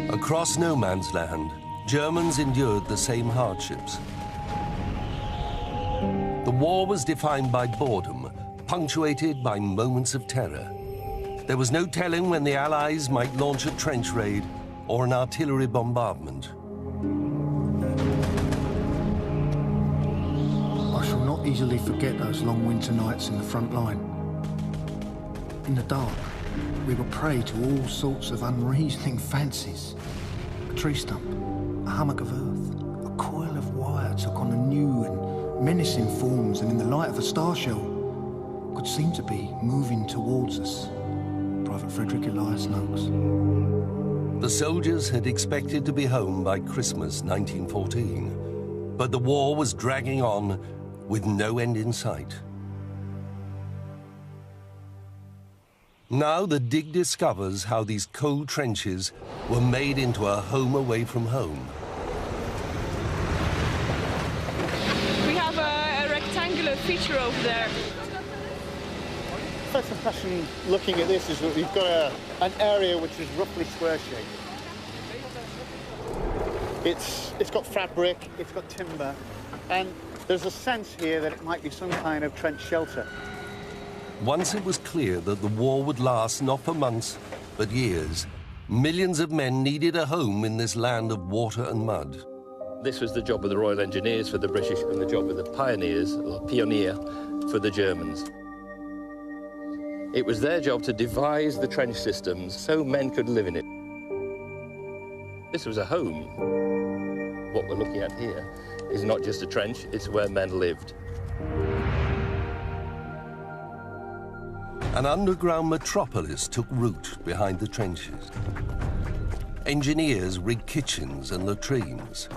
Across no man's land, Germans endured the same hardships. The war was defined by boredom, punctuated by moments of terror. There was no telling when the Allies might launch a trench raid or an artillery bombardment. I shall not easily forget those long winter nights in the front line. In the dark, we were prey to all sorts of unreasoning fancies. A tree stump, a hummock of earth, a coil of wire took on a new and menacing forms, and in the light of a star shell, could seem to be moving towards us. Private Frederick Elias Noakes. The soldiers had expected to be home by Christmas 1914. But the war was dragging on with no end in sight. Now the dig discovers how these coal trenches were made into a home away from home. We have a rectangular feature over there. First impression looking at this is that we've got an area which is roughly square shaped. It's got fabric, it's got timber, and there's a sense here that it might be some kind of trench shelter. Once it was clear that the war would last not for months, but years, millions of men needed a home in this land of water and mud. This was the job of the Royal Engineers for the British and the job of the pioneers, or pioneer, for the Germans. It was their job to devise the trench systems so men could live in it. This was a home. What we're looking at here is not just a trench, it's where men lived. An underground metropolis took root behind the trenches. Engineers rigged kitchens and latrines.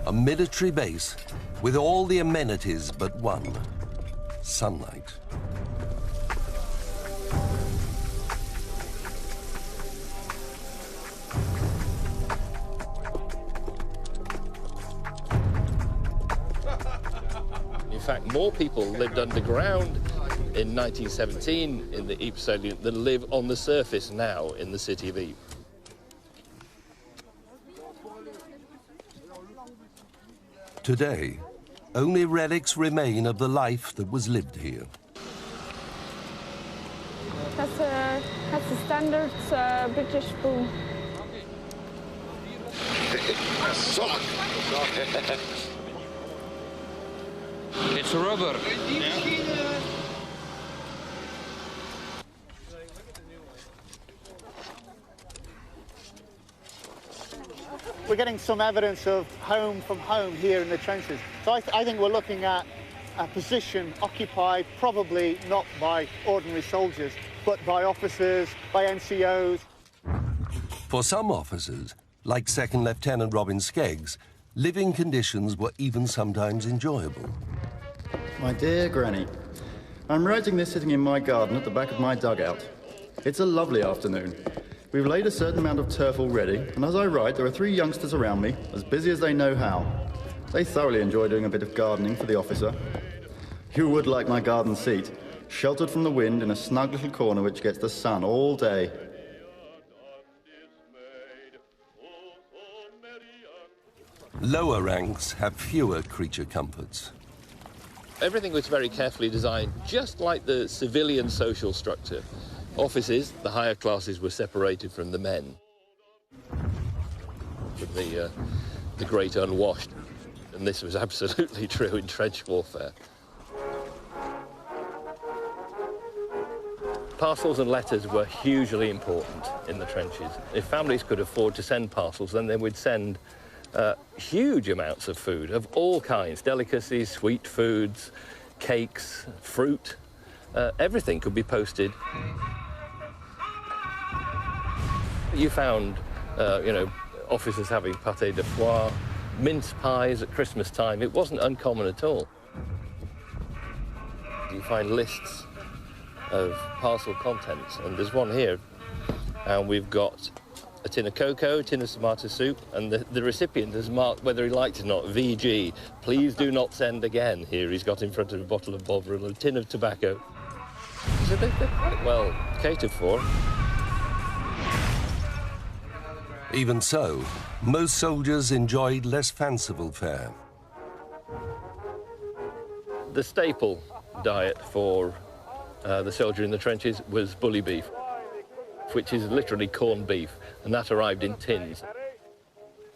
A military base with all the amenities but one: sunlight. In fact, more people lived underground in 1917 in the Ypres salient than live on the surface now in the city of Ypres. Today, only relics remain of the life that was lived here. That's a standard British spoon. It's rubber. We're getting some evidence of home from home here in the trenches. So I think we're looking at a position occupied probably not by ordinary soldiers, but by officers, by NCOs. For some officers, like Second Lieutenant Robin Skeggs, living conditions were even sometimes enjoyable. My dear Granny, I'm writing this sitting in my garden at the back of my dugout. It's a lovely afternoon. We've laid a certain amount of turf already, and as I write, there are 3 youngsters around me, as busy as they know how. They thoroughly enjoy doing a bit of gardening for the officer. You would like my garden seat, sheltered from the wind in a snug little corner which gets the sun all day. Lower ranks have fewer creature comforts. Everything was very carefully designed, just like the civilian social structure. Offices, the higher classes, were separated from the men. From the great unwashed. And this was absolutely true in trench warfare. Parcels and letters were hugely important in the trenches. If families could afford to send parcels, then they would send huge amounts of food of all kinds, delicacies, sweet foods, cakes, fruit. Everything could be posted. You found, officers having pâté de foie, mince pies at Christmas time. It wasn't uncommon at all. You find lists of parcel contents, and there's one here, and we've got a tin of cocoa, a tin of tomato soup, and the recipient has marked whether he liked it or not, VG, please do not send again. Here he's got in front of a bottle of Bovril, a tin of tobacco. So they're quite well catered for. Even so, most soldiers enjoyed less fanciful fare. The staple diet for the soldier in the trenches was bully beef, which is literally corned beef, and that arrived in tins.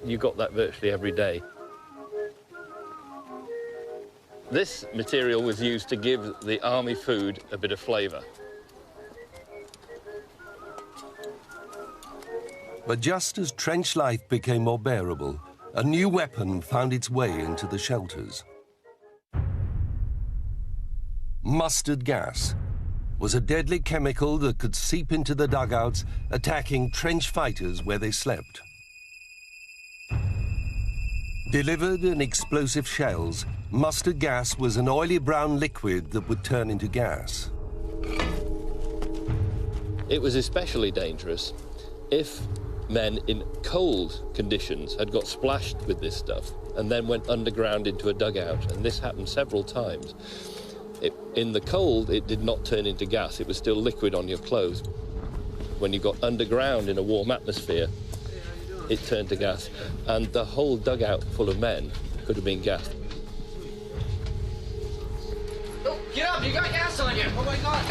You got that virtually every day. This material was used to give the army food a bit of flavour. But just as trench life became more bearable, a new weapon found its way into the shelters. Mustard gas was a deadly chemical that could seep into the dugouts, attacking trench fighters where they slept. Delivered in explosive shells, mustard gas was an oily brown liquid that would turn into gas. It was especially dangerous if men in cold conditions had got splashed with this stuff and then went underground into a dugout, and this happened several times. In the cold, it did not turn into gas. It was still liquid on your clothes. When you got underground in a warm atmosphere, it turned to gas, and the whole dugout full of men could have been gassed. Oh, get up, you got gas on you. Oh my God.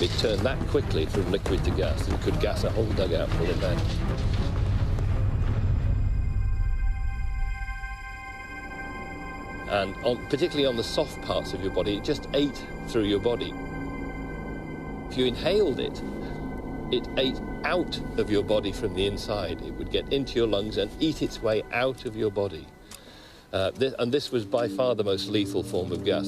It turned that quickly from liquid to gas. It could gas a whole dugout full of men. And particularly on the soft parts of your body, it just ate through your body. If you inhaled it, it ate out of your body from the inside. It would get into your lungs and eat its way out of your body. And this was by far the most lethal form of gas.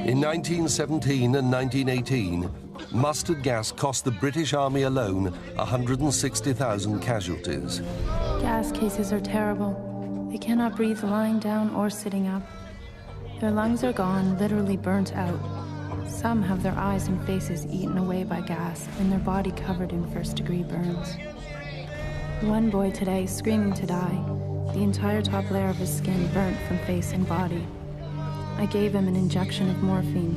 In 1917 and 1918, mustard gas cost the British Army alone 160,000 casualties. Gas cases are terrible. They cannot breathe lying down or sitting up. Their lungs are gone, literally burnt out. Some have their eyes and faces eaten away by gas and their body covered in first-degree burns. One boy today screaming to die, the entire top layer of his skin burnt from face and body. I gave him an injection of morphine.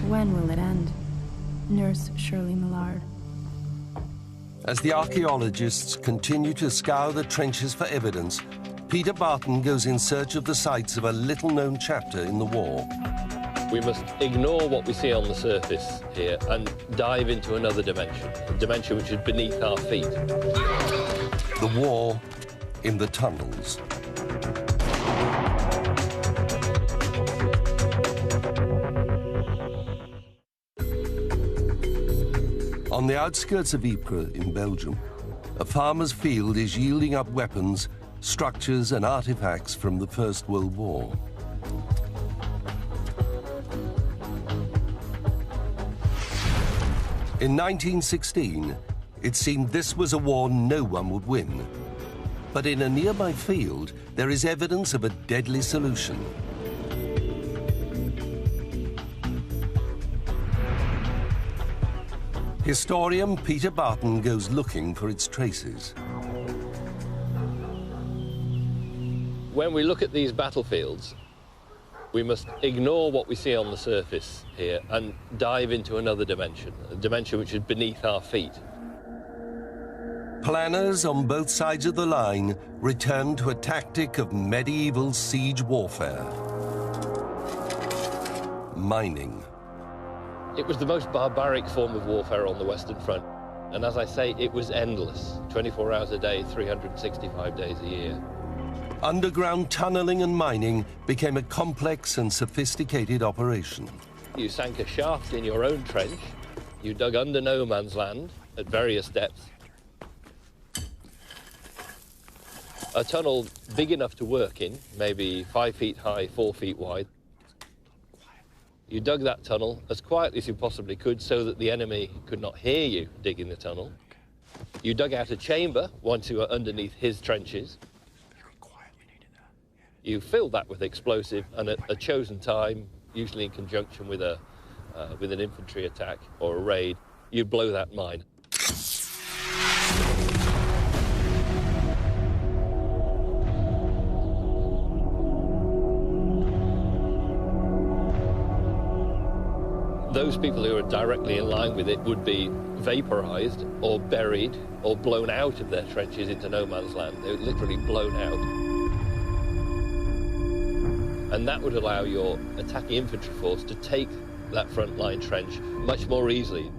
When will it end? Nurse Shirley Millard. As the archaeologists continue to scour the trenches for evidence, Peter Barton goes in search of the sites of a little-known chapter in the war. We must ignore what we see on the surface here and dive into another dimension, a dimension which is beneath our feet. The war in the tunnels. On the outskirts of Ypres in Belgium, a farmer's field is yielding up weapons, structures and artifacts from the First World War. In 1916, it seemed this was a war no one would win. But in a nearby field, there is evidence of a deadly solution. Historian Peter Barton goes looking for its traces. When we look at these battlefields, we must ignore what we see on the surface here and dive into another dimension, a dimension which is beneath our feet. Planners on both sides of the line returned to a tactic of medieval siege warfare. Mining. It was the most barbaric form of warfare on the Western Front. And as I say, it was endless, 24 hours a day, 365 days a year. Underground tunneling and mining became a complex and sophisticated operation. You sank a shaft in your own trench, you dug under no man's land at various depths. A tunnel big enough to work in, maybe 5 feet high, 4 feet wide. You dug that tunnel as quietly as you possibly could so that the enemy could not hear you digging the tunnel. You dug out a chamber once you were underneath his trenches. You filled that with explosive, and at a chosen time, usually in conjunction with an infantry attack or a raid, you'd blow that mine. Those people who are directly in line with it would be vaporized or buried or blown out of their trenches into no man's land. They were literally blown out. And that would allow your attacking infantry force to take that front line trench much more easily.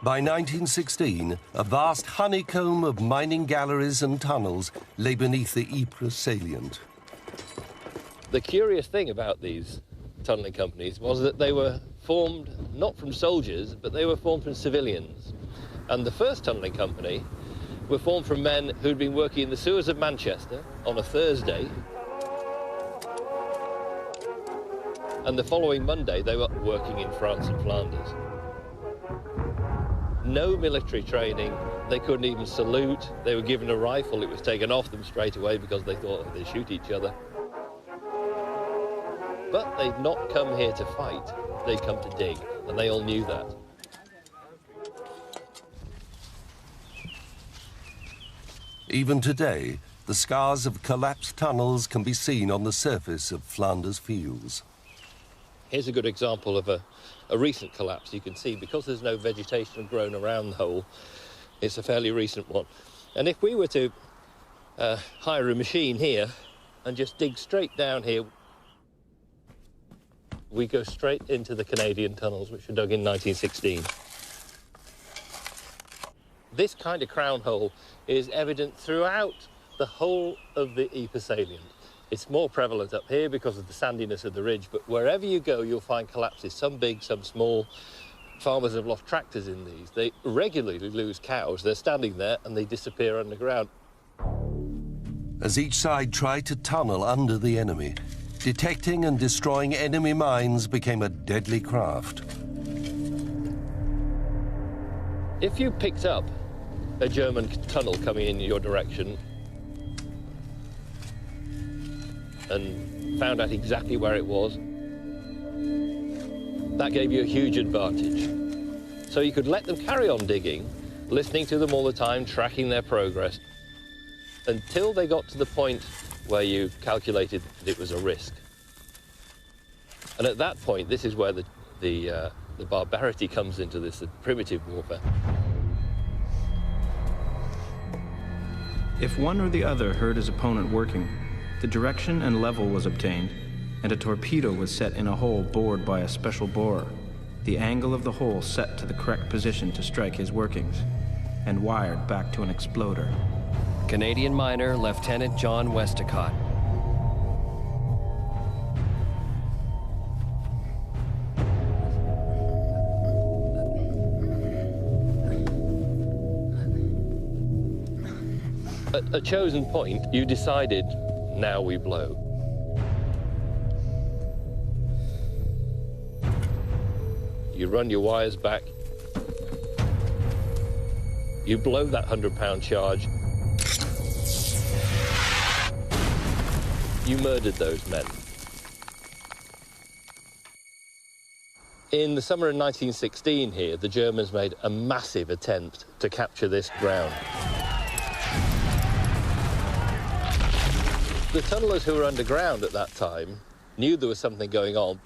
By 1916, a vast honeycomb of mining galleries and tunnels lay beneath the Ypres salient. The curious thing about these tunnelling companies was that they were formed not from soldiers, but they were formed from civilians. And the first tunnelling company were formed from men who'd been working in the sewers of Manchester on a Thursday. And the following Monday, they were working in France and Flanders. no military training. They couldn't even salute. They were given a rifle. It was taken off them straight away because they thought they'd shoot each other. But they'd not come here to fight. They'd come to dig, and they all knew that. Even today, the scars of collapsed tunnels can be seen on the surface of Flanders fields. Here's a good example of a recent collapse. You can see, because there's no vegetation grown around the hole, it's a fairly recent one. And if we were to hire a machine here and just dig straight down here, we go straight into the Canadian tunnels, which were dug in 1916. This kind of crown hole is evident throughout the whole of the Ypres salient. It's more prevalent up here because of the sandiness of the ridge, but wherever you go, you'll find collapses, some big, some small. Farmers have lost tractors in these. They regularly lose cows. They're standing there and they disappear underground. As each side tried to tunnel under the enemy, detecting and destroying enemy mines became a deadly craft. If you picked up a German tunnel coming in your direction and found out exactly where it was, that gave you a huge advantage. So you could let them carry on digging, listening to them all the time, tracking their progress, until they got to the point where you calculated that it was a risk. And at that point, this is where the barbarity comes into this, the primitive warfare. If one or the other heard his opponent working, the direction and level was obtained, and a torpedo was set in a hole bored by a special borer, the angle of the hole set to the correct position to strike his workings, and wired back to an exploder. Canadian miner Lieutenant John Westacott. At a chosen point, you decided, now we blow. You run your wires back. You blow that 100-pound charge. You murdered those men. In the summer of 1916 here, the Germans made a massive attempt to capture this ground. The tunnellers who were underground at that time knew there was something going on.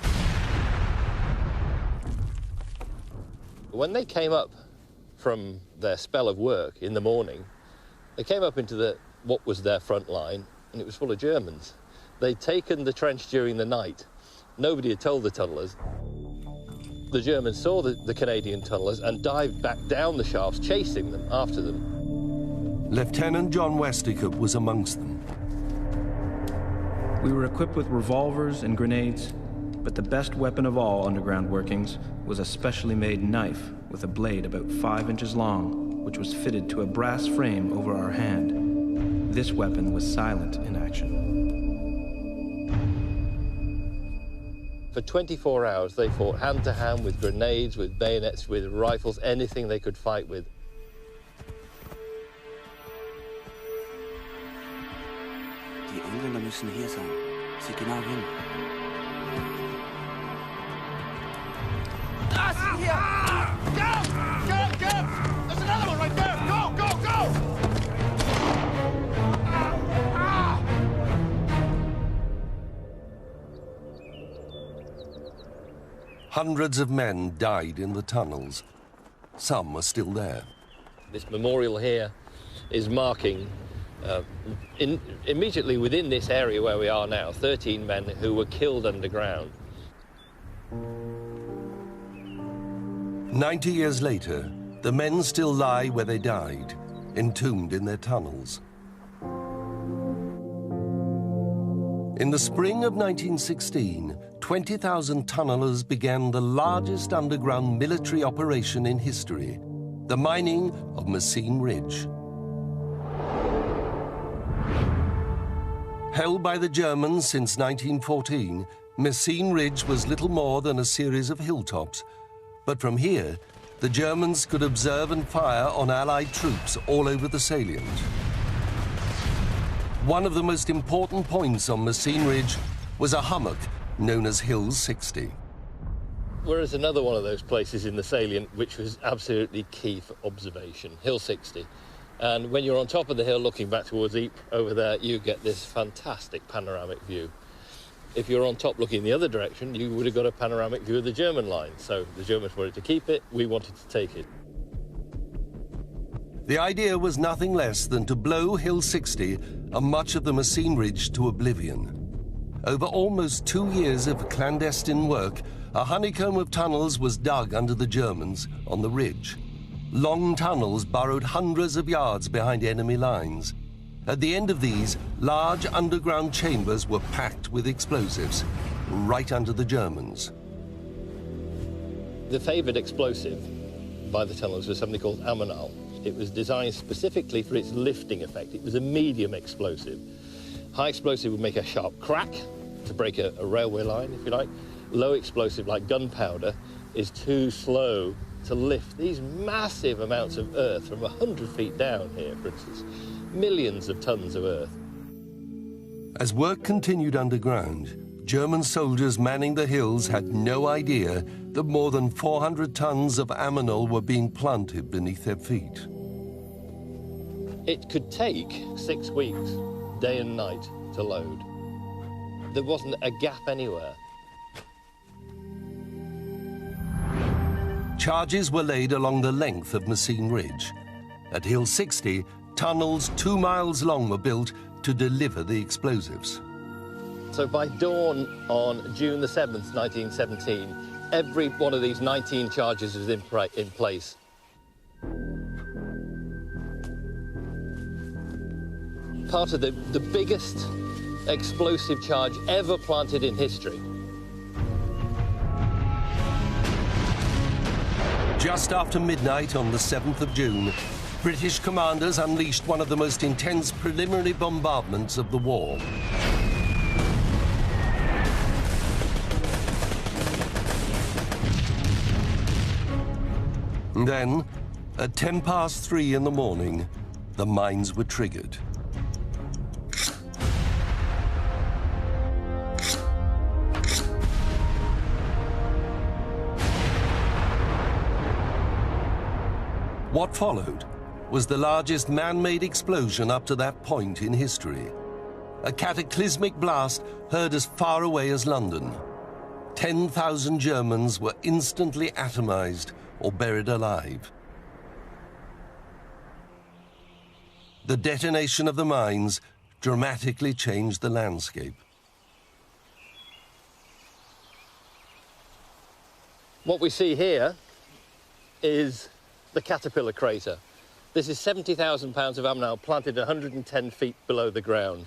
When they came up from their spell of work in the morning, they came up into what was their front line, and it was full of Germans. They'd taken the trench during the night. Nobody had told the tunnellers. The Germans saw the Canadian tunnellers and dived back down the shafts, chasing them after them. Lieutenant John Westacott was amongst them. We were equipped with revolvers and grenades, but the best weapon of all underground workings was a specially made knife with a blade about 5 inches long, which was fitted to a brass frame over our hand. This weapon was silent in action. For 24 hours, they fought hand-to-hand with grenades, with bayonets, with rifles, anything they could fight with. Die Engländer müssen hier sein. Sieh genau hin. Ah, see here! Go! Go! Go! There's another one right there! Go! Go! Go! Hundreds of men died in the tunnels. Some are still there. This memorial here is marking, immediately within this area where we are now, 13 men who were killed underground. 90 years later, the men still lie where they died, entombed in their tunnels. In the spring of 1916, 20,000 tunnelers began the largest underground military operation in history, the mining of Messines Ridge. Held by the Germans since 1914, Messines Ridge was little more than a series of hilltops, but from here, the Germans could observe and fire on Allied troops all over the salient. One of the most important points on Messines Ridge was a hummock known as Hill 60. Whereas another one of those places in the salient which was absolutely key for observation, Hill 60. And when you're on top of the hill looking back towards Ypres over there, you get this fantastic panoramic view. If you're on top looking the other direction, you would have got a panoramic view of the German line. So the Germans wanted to keep it, we wanted to take it. The idea was nothing less than to blow Hill 60 and much of the Messines Ridge to oblivion. Over almost 2 years of clandestine work, a honeycomb of tunnels was dug under the Germans on the ridge. Long tunnels burrowed hundreds of yards behind enemy lines. At the end of these, large underground chambers were packed with explosives, right under the Germans. The favoured explosive by the tunnels was something called ammonal. It was designed specifically for its lifting effect. It was a medium explosive. High explosive would make a sharp crack to break a railway line, if you like. Low explosive, like gunpowder, is too slow to lift these massive amounts of earth from 100 feet down here, for instance. Millions of tons of earth. As work continued underground, German soldiers manning the hills had no idea that more than 400 tons of ammonal were being planted beneath their feet. It could take 6 weeks, day and night, to load. There wasn't a gap anywhere. Charges were laid along the length of Messines Ridge. At Hill 60, tunnels 2 miles long were built to deliver the explosives. So by dawn on June the 7th, 1917, every one of these 19 charges was in place. Part of the biggest explosive charge ever planted in history. Just after midnight on the 7th of June, British commanders unleashed one of the most intense preliminary bombardments of the war. Then, at 3:10 in the morning, the mines were triggered. What followed was the largest man-made explosion up to that point in history. A cataclysmic blast heard as far away as London. 10,000 Germans were instantly atomized or buried alive. The detonation of the mines dramatically changed the landscape. What we see here is the Caterpillar crater. This is 70,000 pounds of ammonal planted 110 feet below the ground.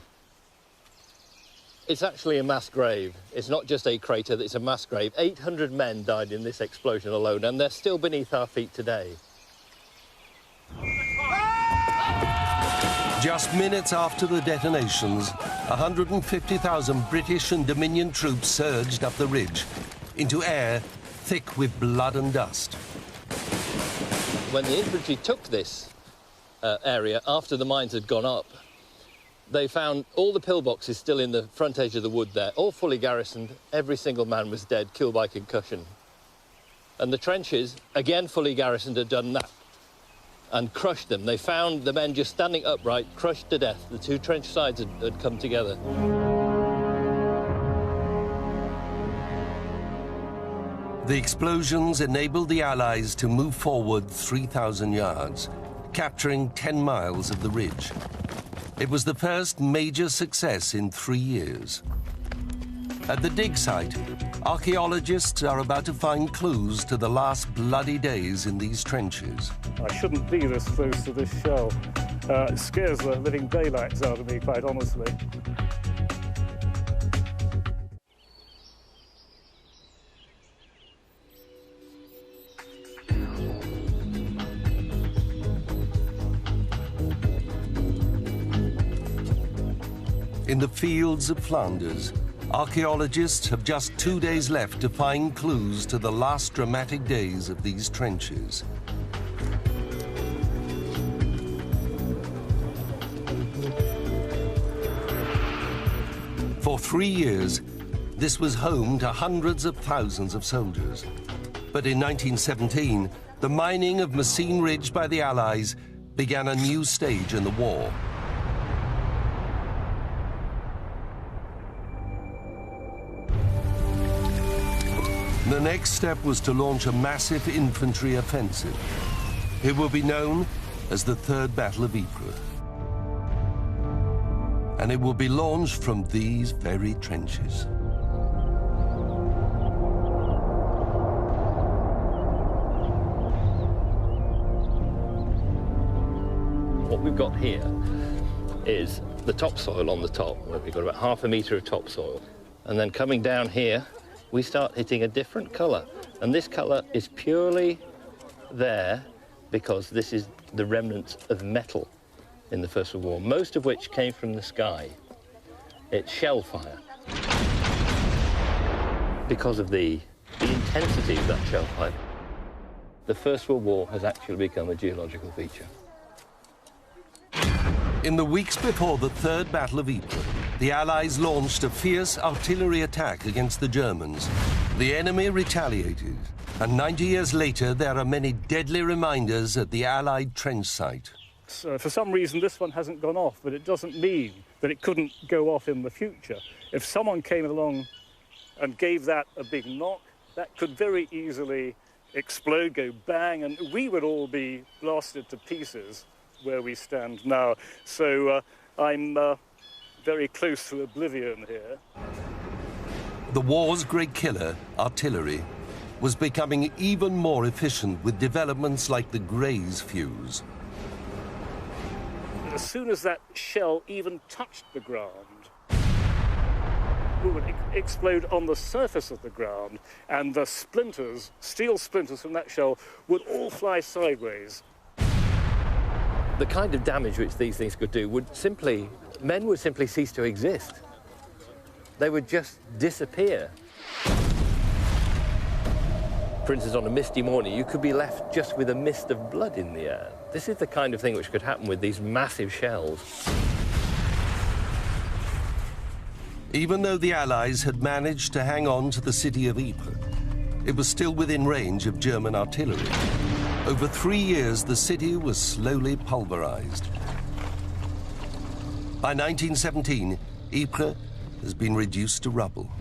It's actually a mass grave. It's not just a crater, it's a mass grave. 800 men died in this explosion alone, and they're still beneath our feet today. Just minutes after the detonations, 150,000 British and Dominion troops surged up the ridge into air thick with blood and dust. When the infantry took this area after the mines had gone up, they found all the pillboxes still in the front edge of the wood there, all fully garrisoned. Every single man was dead, killed by concussion. And the trenches, again fully garrisoned, had done that and crushed them. They found the men just standing upright, crushed to death. The two trench sides had come together. The explosions enabled the Allies to move forward 3,000 yards, capturing 10 miles of the ridge. It was the first major success in 3 years. At the dig site, archaeologists are about to find clues to the last bloody days in these trenches. I shouldn't be this close to this shell. It scares the living daylights out of me, quite honestly. In the fields of Flanders, archaeologists have just 2 days left to find clues to the last dramatic days of these trenches. For 3 years, this was home to hundreds of thousands of soldiers. But in 1917, the mining of Messines Ridge by the Allies began a new stage in the war. The next step was to launch a massive infantry offensive. It will be known as the Third Battle of Ypres. And it will be launched from these very trenches. What we've got here is the topsoil on the top, where we've got about ½ a metre of topsoil. And then coming down here, we start hitting a different colour. And this colour is purely there because this is the remnants of metal in the First World War, most of which came from the sky. It's shell fire. Because of the intensity of that shell fire, the First World War has actually become a geological feature. In the weeks before the Third Battle of Ypres, the Allies launched a fierce artillery attack against the Germans. The enemy retaliated, and 90 years later, there are many deadly reminders at the Allied trench site. So for some reason, this one hasn't gone off, but it doesn't mean that it couldn't go off in the future. If someone came along and gave that a big knock, that could very easily explode, go bang, and we would all be blasted to pieces where we stand now. So I'm very close to oblivion here. The war's great killer, artillery, was becoming even more efficient with developments like the Graze fuse. As soon as that shell even touched the ground, it would explode on the surface of the ground, and the splinters, steel splinters from that shell, would all fly sideways. The kind of damage which these things could do would simply, men would simply cease to exist. They would just disappear. For instance, on a misty morning, you could be left just with a mist of blood in the air. This is the kind of thing which could happen with these massive shells. Even though the Allies had managed to hang on to the city of Ypres, it was still within range of German artillery. Over 3 years, the city was slowly pulverized. By 1917, Ypres has been reduced to rubble.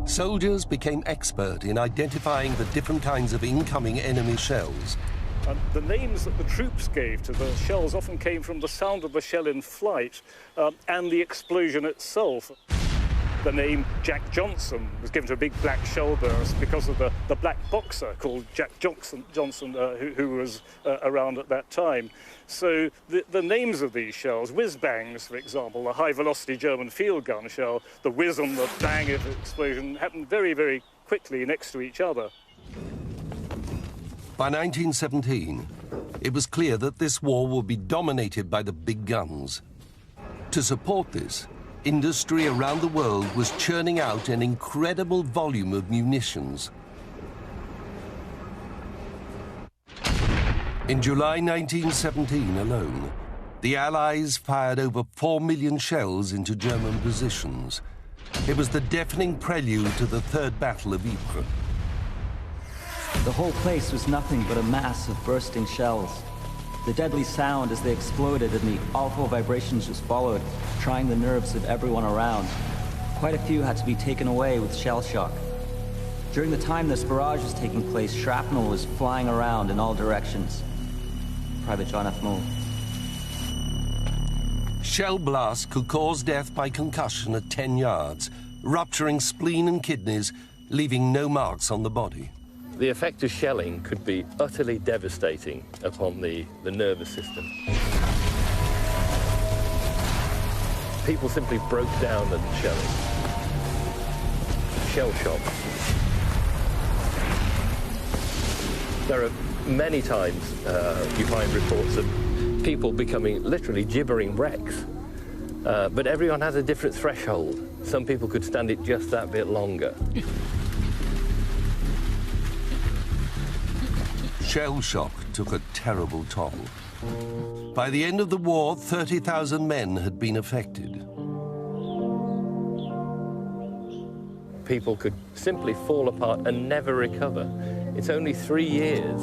Soldiers became expert in identifying the different kinds of incoming enemy shells. The names that the troops gave to the shells often came from the sound of the shell in flight and the explosion itself. The name Jack Johnson was given to a big black shell burst because of the black boxer called Jack Johnson who was around at that time. So the names of these shells, whiz-bangs, for example, the high-velocity German field gun shell, the whiz and the bang of the explosion happened very, very quickly next to each other. By 1917, it was clear that this war would be dominated by the big guns. To support this, industry around the world was churning out an incredible volume of munitions. In July 1917 alone, the Allies fired over 4 million shells into German positions. It was the deafening prelude to the Third Battle of Ypres. The whole place was nothing but a mass of bursting shells. The deadly sound as they exploded and the awful vibrations just followed, trying the nerves of everyone around. Quite a few had to be taken away with shell shock. During the time this barrage was taking place, shrapnel was flying around in all directions. Private John F. Moore. Shell blasts could cause death by concussion at 10 yards, rupturing spleen and kidneys, leaving no marks on the body. The effect of shelling could be utterly devastating upon the nervous system. People simply broke down under shelling. Shell shock. There are Many times you find reports of people becoming literally gibbering wrecks. But everyone has a different threshold. Some people could stand it just that bit longer. Shell shock took a terrible toll. By the end of the war, 30,000 men had been affected. People could simply fall apart and never recover. It's only 3 years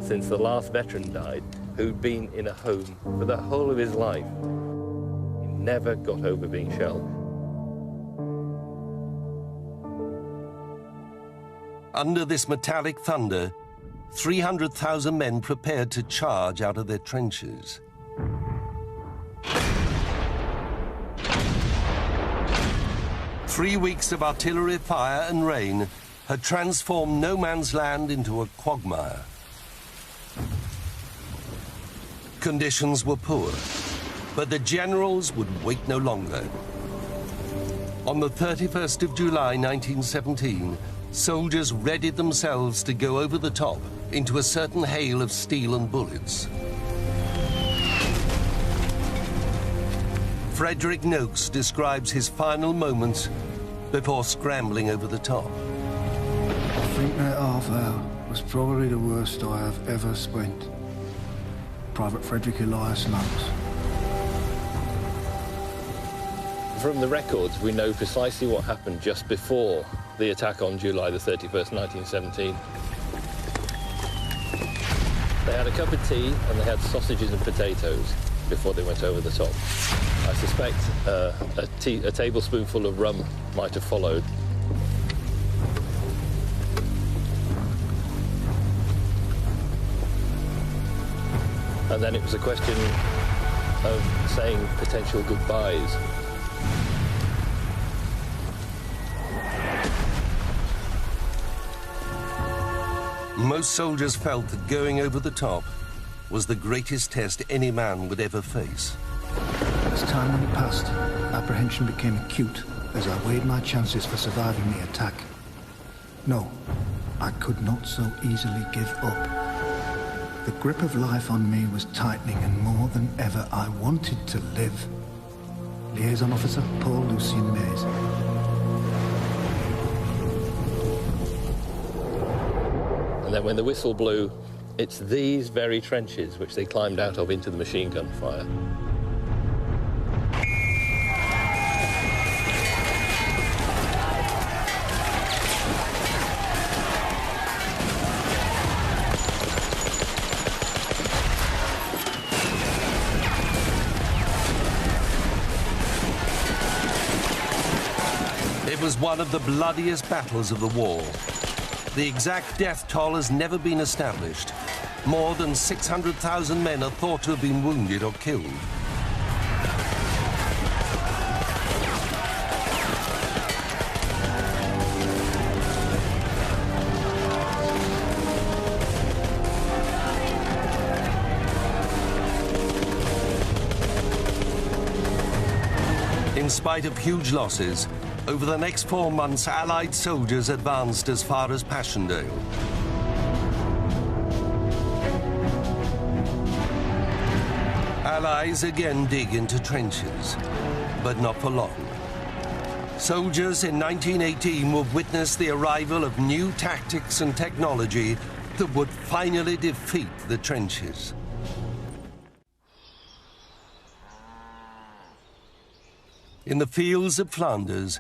since the last veteran died who'd been in a home for the whole of his life. He never got over being shelled. Under this metallic thunder, 300,000 men prepared to charge out of their trenches. Three weeks of artillery fire and rain had transformed no man's land into a quagmire. Conditions were poor, but the generals would wait no longer. On the 31st of July 1917, soldiers readied themselves to go over the top into a certain hail of steel and bullets. Frederick Noakes describes his final moments before scrambling over the top. I think that half hour was probably the worst I have ever spent. Private Frederick Elias Noakes. From the records, we know precisely what happened just before the attack on July the 31st, 1917. They had a cup of tea and they had sausages and potatoes before they went over the top. I suspect a tablespoonful of rum might have followed. And then it was a question of saying potential goodbyes. Most soldiers felt that going over the top was the greatest test any man would ever face. As time went past, apprehension became acute as I weighed my chances for surviving the attack. No, I could not so easily give up. The grip of life on me was tightening, and more than ever I wanted to live. Liaison Officer Paul Lucien Mays. And then when the whistle blew, it's these very trenches which they climbed out of into the machine gun fire. It was one of the bloodiest battles of the war. The exact death toll has never been established. More than 600,000 men are thought to have been wounded or killed. In spite of huge losses, over the next 4 months, Allied soldiers advanced as far as Passchendaele. Allies again dig into trenches, but not for long. Soldiers in 1918 will witness the arrival of new tactics and technology that would finally defeat the trenches. In the fields of Flanders,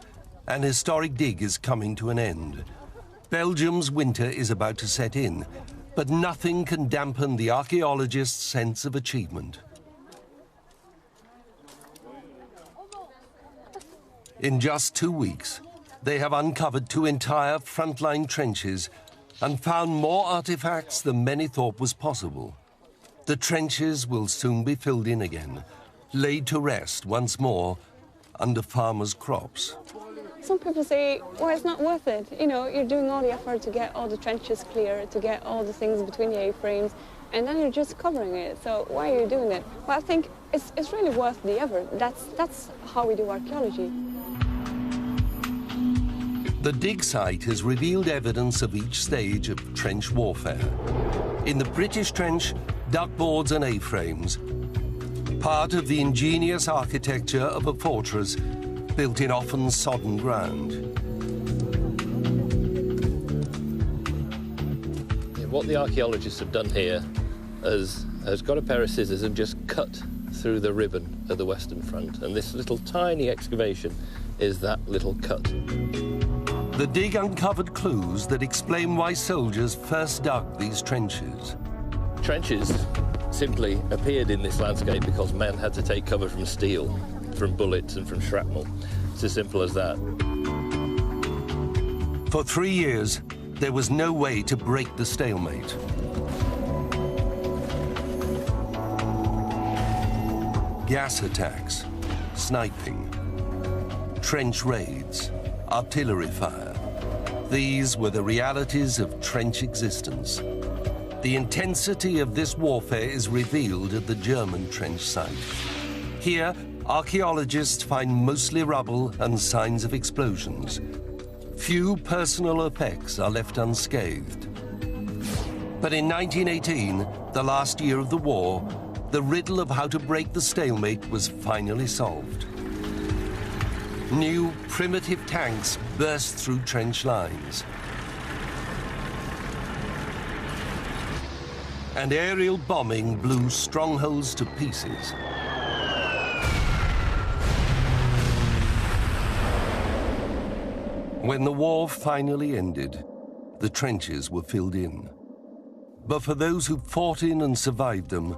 an historic dig is coming to an end. Belgium's winter is about to set in, but nothing can dampen the archaeologists' sense of achievement. In just 2 weeks, they have uncovered 2 entire frontline trenches and found more artifacts than many thought was possible. The trenches will soon be filled in again, laid to rest once more under farmers' crops. Some people say, well, it's not worth it. You know, you're doing all the effort to get all the trenches clear, to get all the things between the A-frames, and then you're just covering it. So why are you doing it? Well, I think it's really worth the effort. That's how we do archaeology. The dig site has revealed evidence of each stage of trench warfare. In the British trench, duckboards and A-frames, part of the ingenious architecture of a fortress built in often sodden ground. What the archaeologists have done here has got a pair of scissors and just cut through the ribbon at the Western Front. And this little tiny excavation is that little cut. The dig uncovered clues that explain why soldiers first dug these trenches. Trenches simply appeared in this landscape because men had to take cover from steel, from bullets and from shrapnel. It's as simple as that. For 3 years, there was no way to break the stalemate. Gas attacks, sniping, trench raids, artillery fire. These were the realities of trench existence. The intensity of this warfare is revealed at the German trench site. Here, archaeologists find mostly rubble and signs of explosions. Few personal effects are left unscathed. But in 1918, the last year of the war, the riddle of how to break the stalemate was finally solved. New primitive tanks burst through trench lines. And aerial bombing blew strongholds to pieces. When the war finally ended, the trenches were filled in. But for those who fought in and survived them,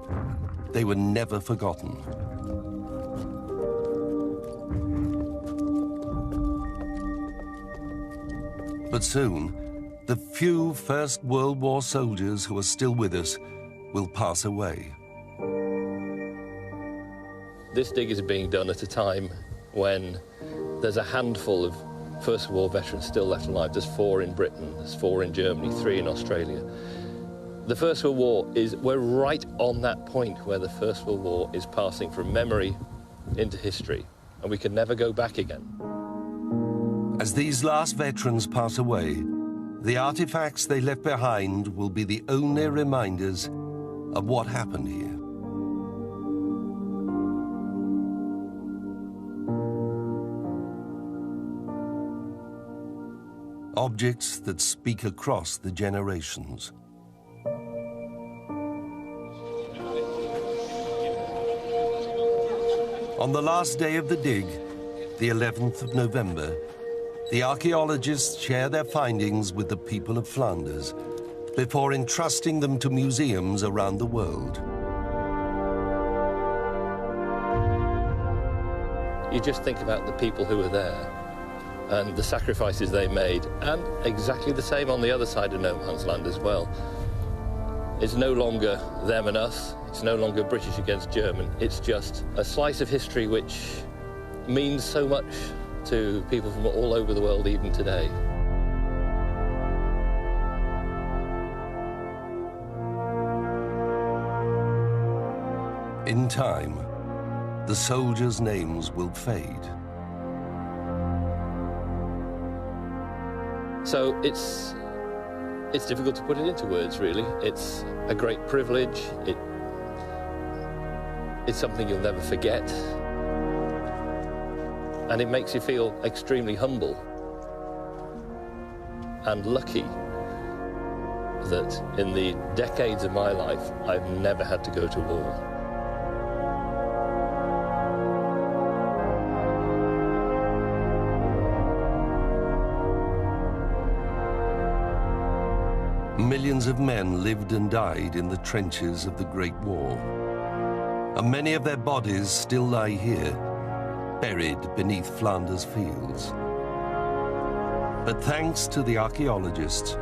they were never forgotten. But soon, the few First World War soldiers who are still with us will pass away. This dig is being done at a time when there's a handful of First World War veterans still left alive. There's 4 in Britain, there's 4 in Germany, 3 in Australia. The First World War we're right on that point where the First World War is passing from memory into history, and we can never go back again. As these last veterans pass away, the artifacts they left behind will be the only reminders of what happened here. Objects that speak across the generations. On the last day of the dig, the 11th of November, the archaeologists share their findings with the people of Flanders before entrusting them to museums around the world. You just think about the people who were there and the sacrifices they made, and exactly the same on the other side of no man's land as well. It's no longer them and us, it's no longer British against German, it's just a slice of history which means so much to people from all over the world even today. In time, the soldiers' names will fade. So it's difficult to put it into words, really. It's a great privilege. It's something you'll never forget. And it makes you feel extremely humble and lucky that in the decades of my life, I've never had to go to war. Millions of men lived and died in the trenches of the Great War. And many of their bodies still lie here, buried beneath Flanders fields. But thanks to the archaeologists,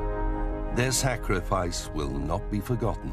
their sacrifice will not be forgotten.